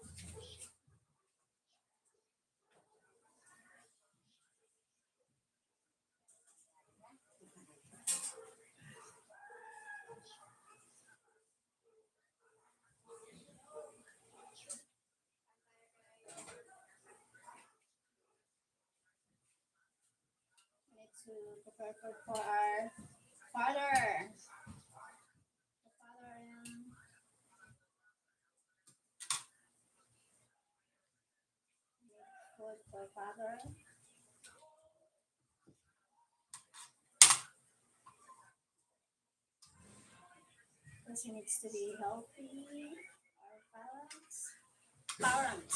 [SPEAKER 2] We need to prepare for our father. The father and food for father. Because he needs to be healthy. Our parents. Parent.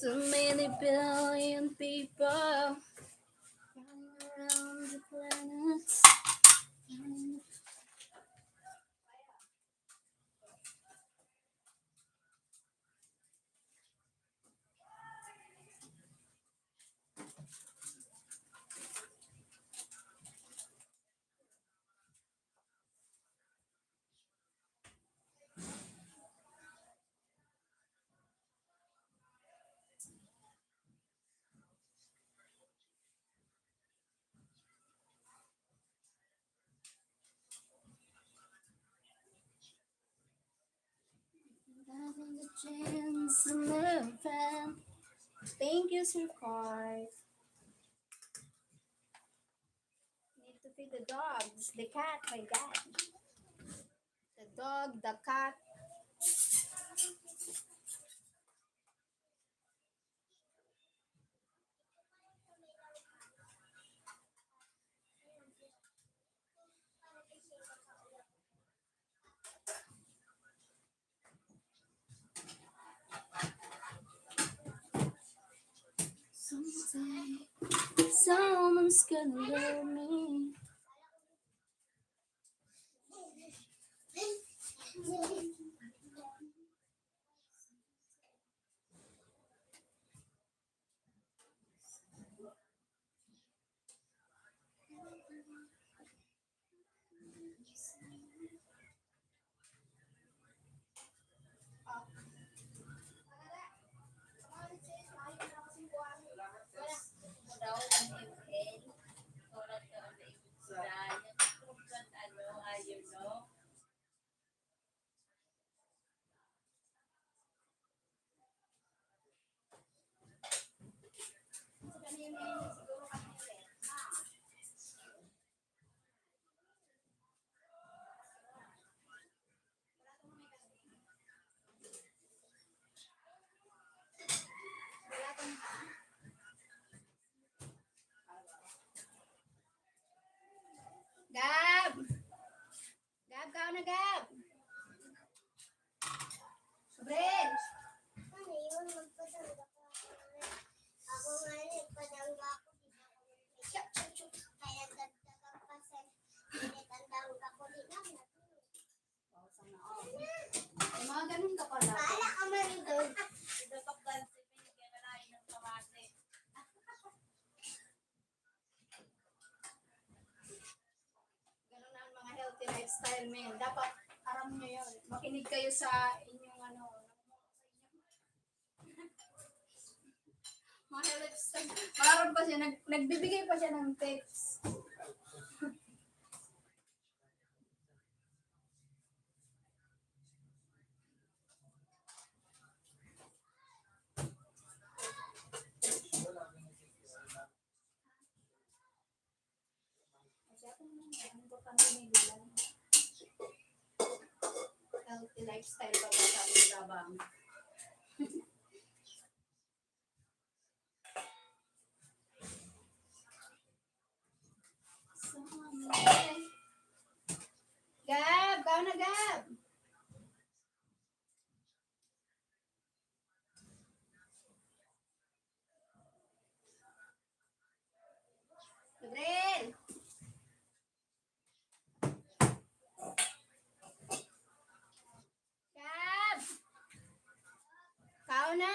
[SPEAKER 2] Too many billion people running around the planet. Having a chance to live and thank you, Sir Card. Need to feed the dogs, the cat, my dad. The dog, the cat. Someday, someone's gonna love me. Gab! Gab, kao na Gab! Bren!
[SPEAKER 5] Ano yun? Magpadangga ko. Ako nga nagpadangga ako. Kaya dagdagan pa sa pinitandangga ko din ako.
[SPEAKER 2] May mga ganun ka pala.
[SPEAKER 5] Paala ka man doon.
[SPEAKER 2] Ganun na ang mga healthy lifestyle, men. Dapat, aram nyo yun. Makinig kayo sa inyong ano. Mga healthy lifestyle. Makaroon pa siya, nagbibigay pa siya ng tips. Healthy lifestyle pa ba sa ating labang? Gab! Kao na Gab! Gabriel! Gab! Kao na!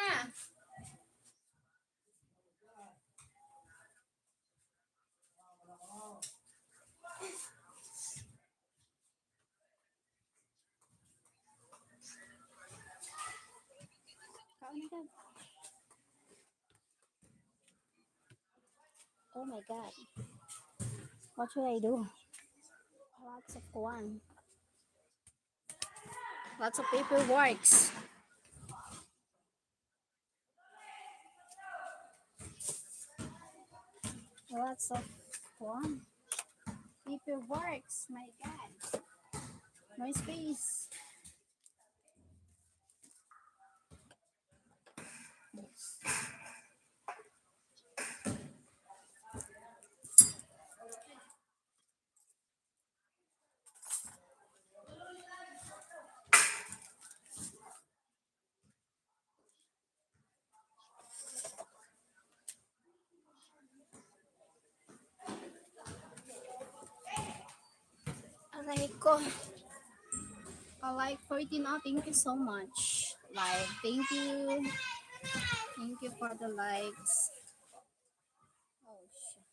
[SPEAKER 2] Kao na Gab. Oh my God. What should I do? Lots of one. Lots of paperworks. Lots of one. Paperworks. My God. No space. like ko. Like 14. Oh, thank you so much. Like, thank you. Thank you for the likes. Oh, shit.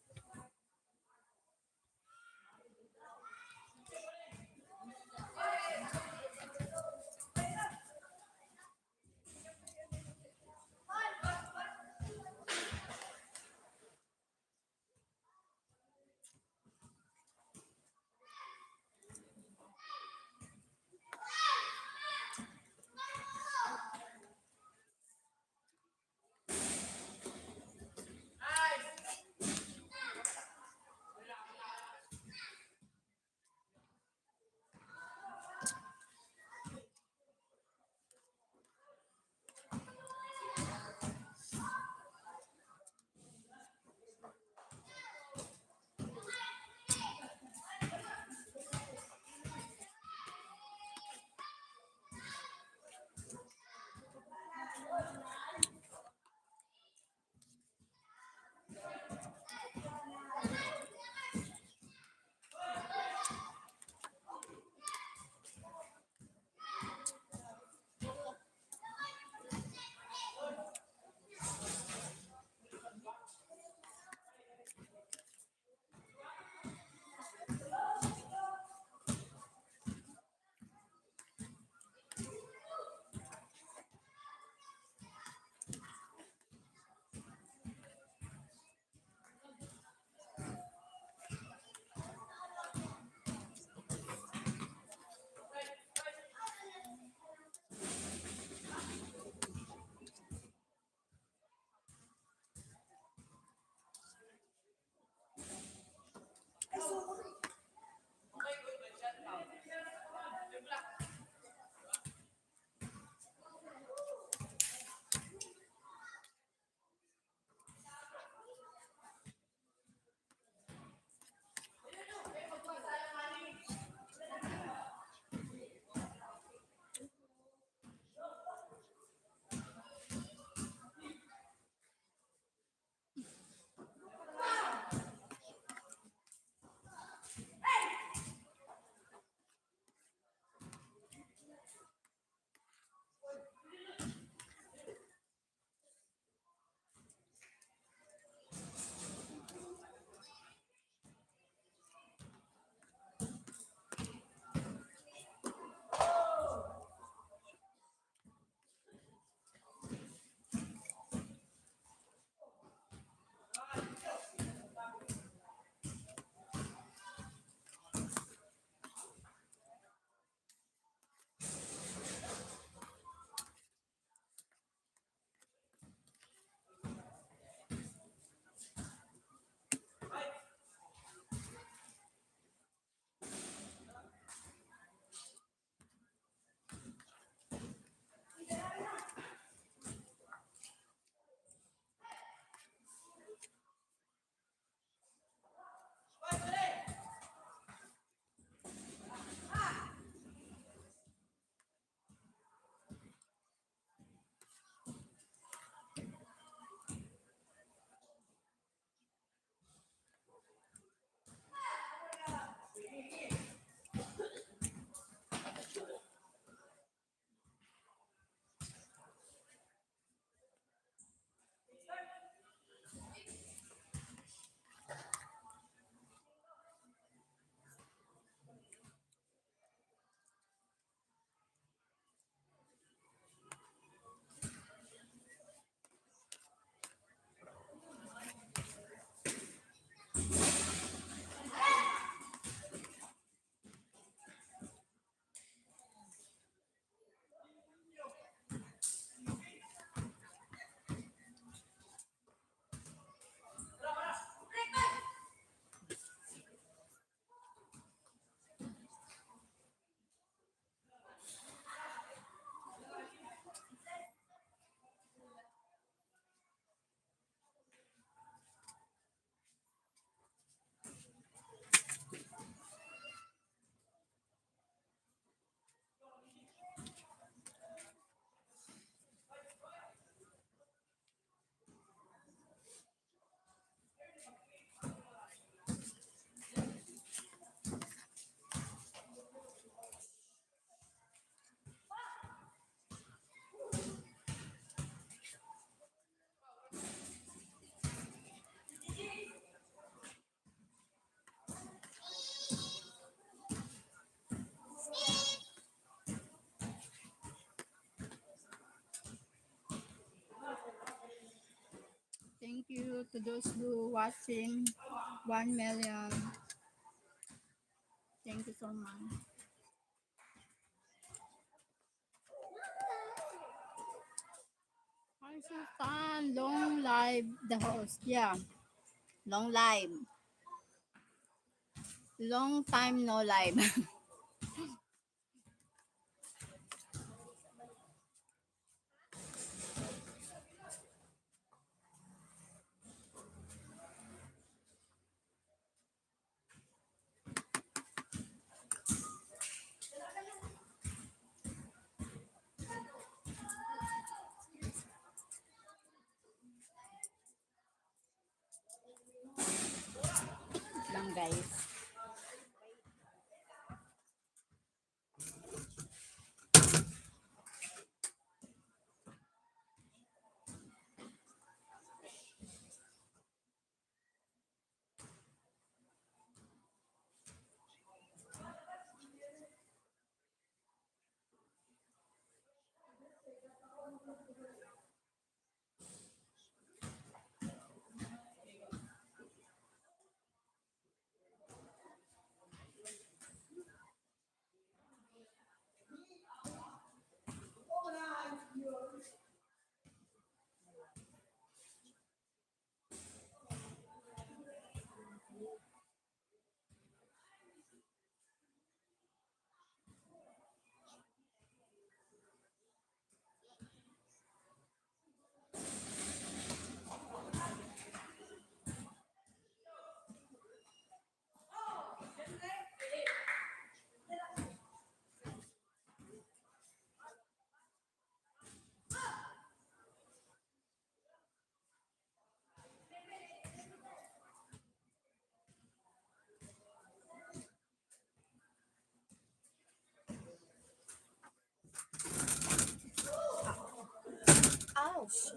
[SPEAKER 2] you to those who watching. 1 million. Thank you so much. Hi, Sultan. Long live the host. Yeah, long live. Long time no live. Lang guys. Ouch.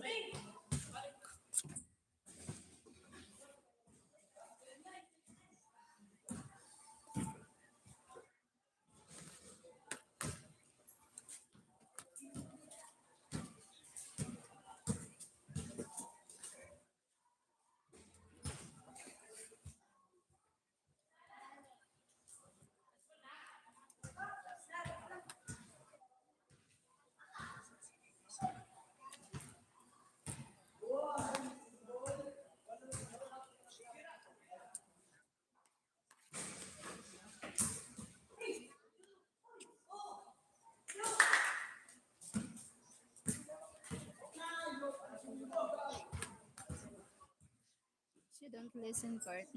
[SPEAKER 2] She don't listen, Kurt.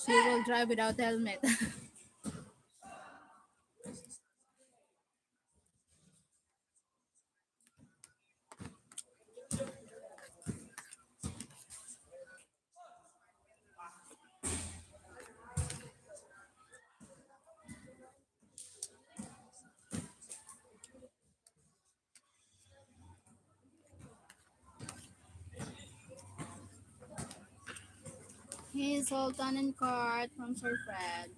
[SPEAKER 2] She will drive without helmet. He's Sultan and Kurt from Sir Fred.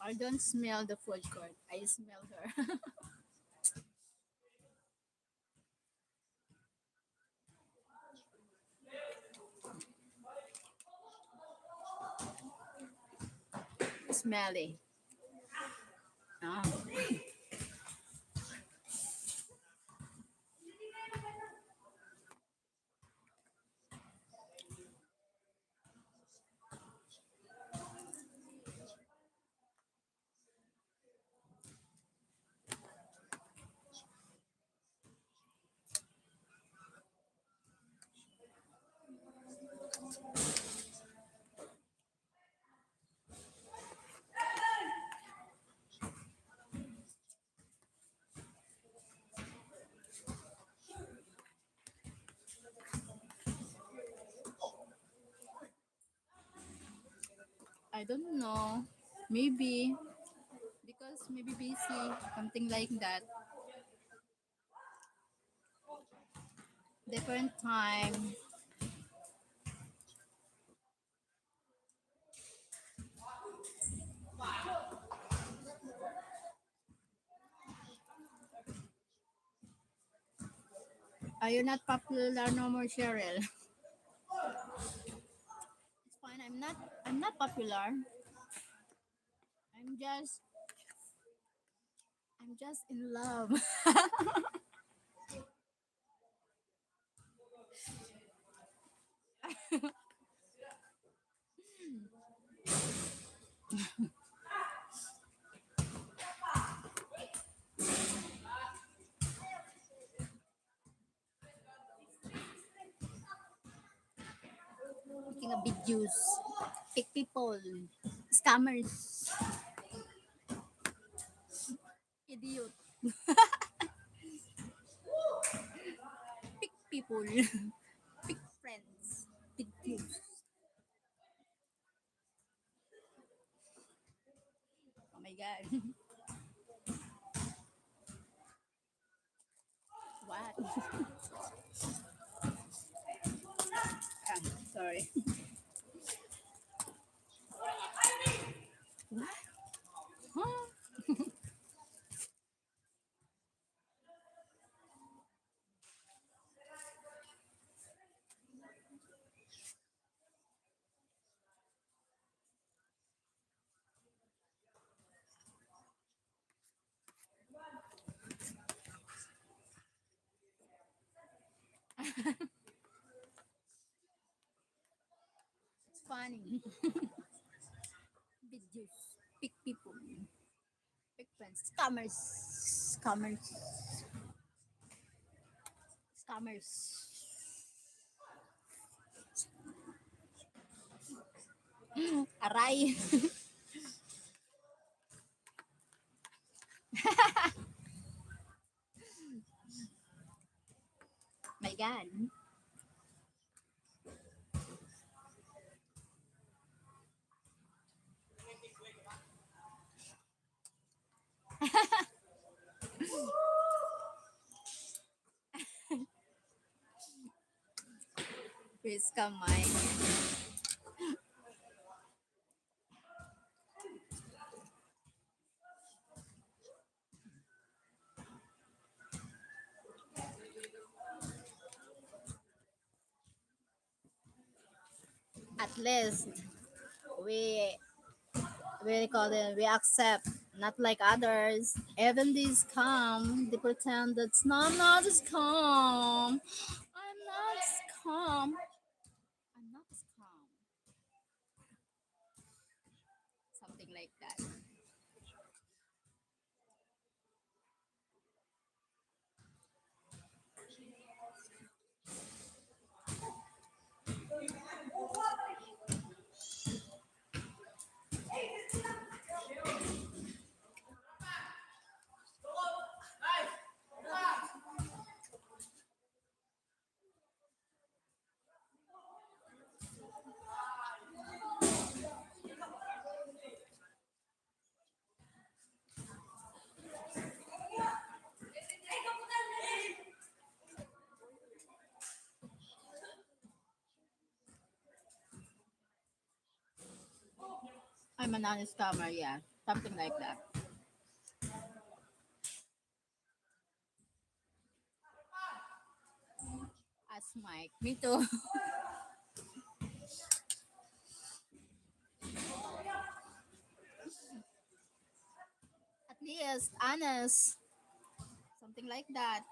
[SPEAKER 2] I don't smell the food court. I smell her. Smelly. Ah. I don't know. Maybe because maybe busy, something like that. different time. Are you not popular no more, Cheryl? It's fine. I'm not popular. I'm just I'm just in love. Making a videos. Fake people. Scammers. Idiot. Fake people. Fake friends. Fake views. Oh my god. What? Ah, sorry. What? Huh? It's funny. Videos. Fake people. Fake friends. Scammers. Scammers. Scammers. Aray. My god. Please come mine. At least we we call it we accept, not like others. Even these calm, they pretend that no, I'm not as calm. I'm not as calm. I'm not as calm. Something like that. I'm an honest scammer, yeah. Something like that. As Mike. Me too. At least honest. Something like that.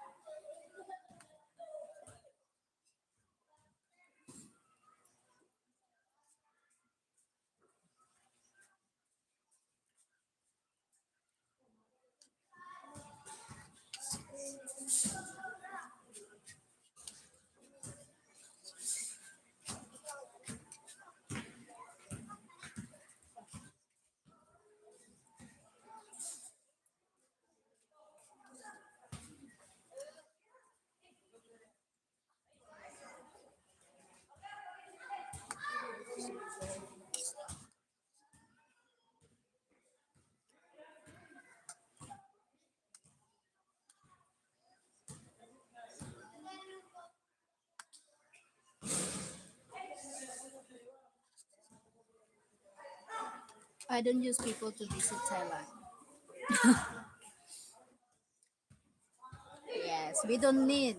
[SPEAKER 2] I don't use people to visit Thailand. Yes, we don't need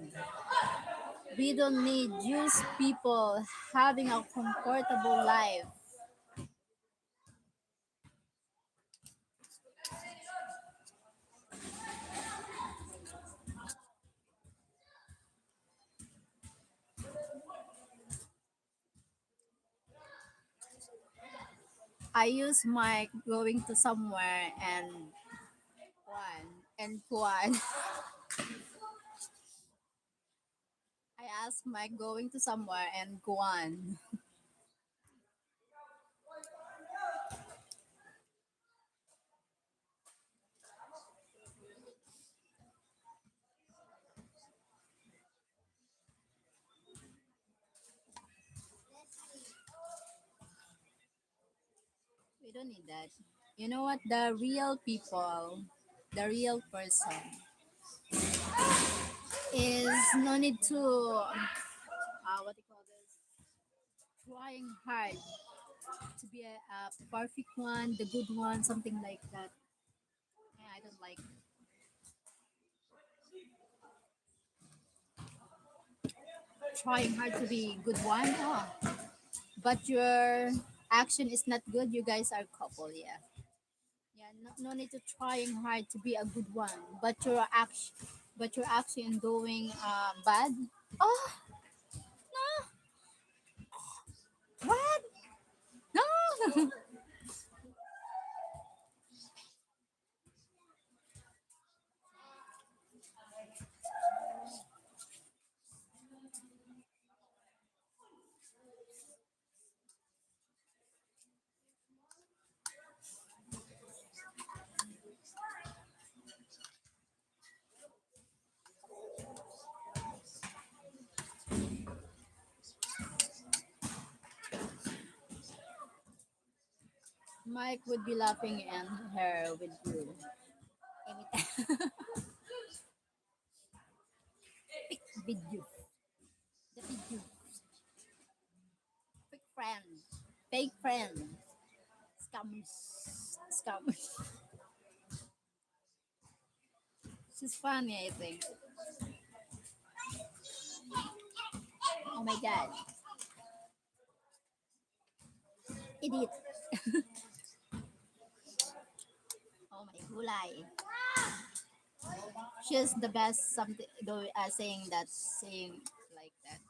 [SPEAKER 2] use people having a comfortable life. I use my going to somewhere and Kuan. I ask my going to somewhere and Guan. We don't need that. You know what? The real people, the real person, is no need to what do you call this? Trying hard to be a perfect one, the good one, something like that. Yeah, I don't like trying hard to be good one. Oh, but your action is not good. You guys are couple, yeah. Yeah, no need to trying hard to be a good one, but your action doing bad. Oh no! What? No! Mike would be laughing and her with you. Anytime. Video. The video. Fake friend. Fake friend. Scammers. Scammers. She's funny, I think. Oh my god. Idiot. Oh my gulay. She's the best something saying that saying like that.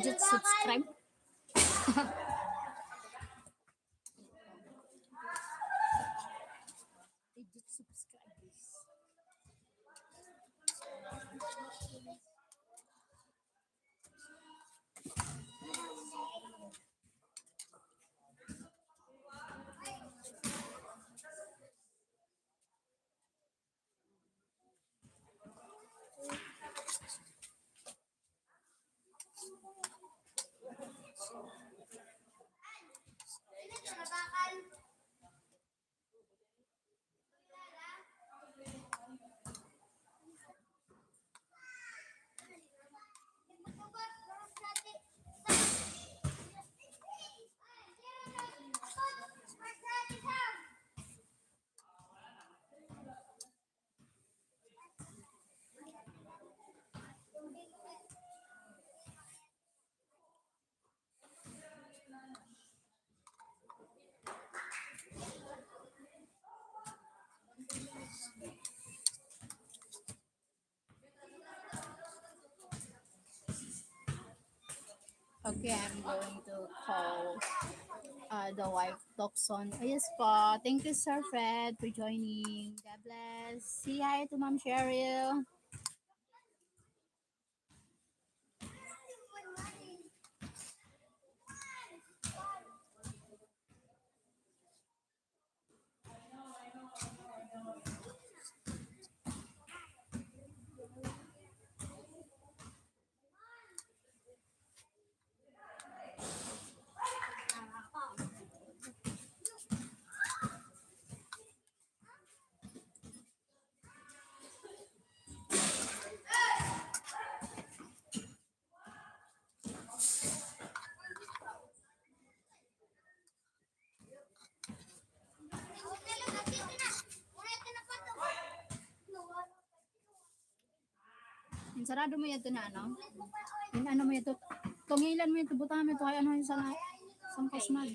[SPEAKER 2] Just subscribe. Just subscribe. Okay, I'm going to call the wife Tokson. Oh, yes po. Thank you, Sir Fred, for joining. God bless. Say hi to Ma'am Cheryl. Sarado mo ito na, ano? Yung ano mo ito, tungilan mo ito, butahan mo ito, kaya ano yung sana, sampos mag.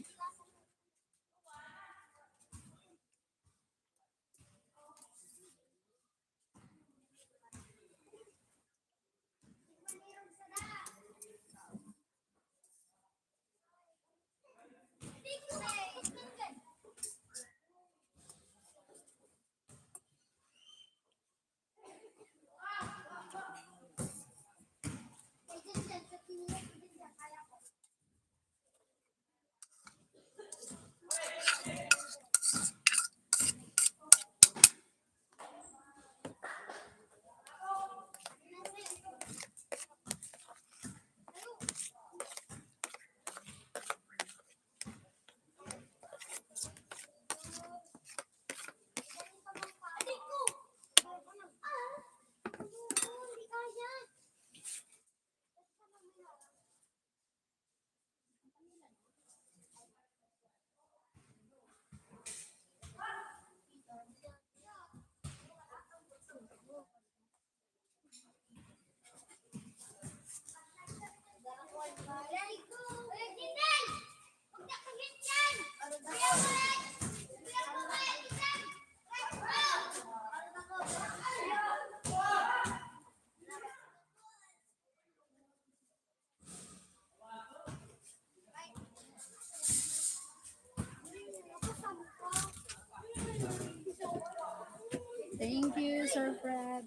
[SPEAKER 2] Thank you, Sir Fred.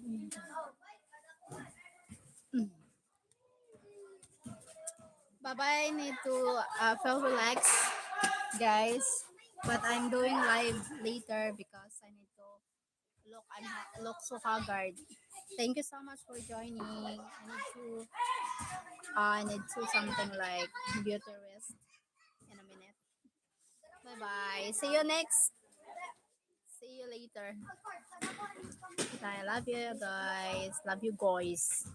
[SPEAKER 2] Bye-bye, need to feel relax, guys. But I'm doing live later because I need to look so haggard. Thank you so much for joining. I need to something like beauty rest in a minute. Bye-bye. See you next. See you later. I love you guys. Love you guys.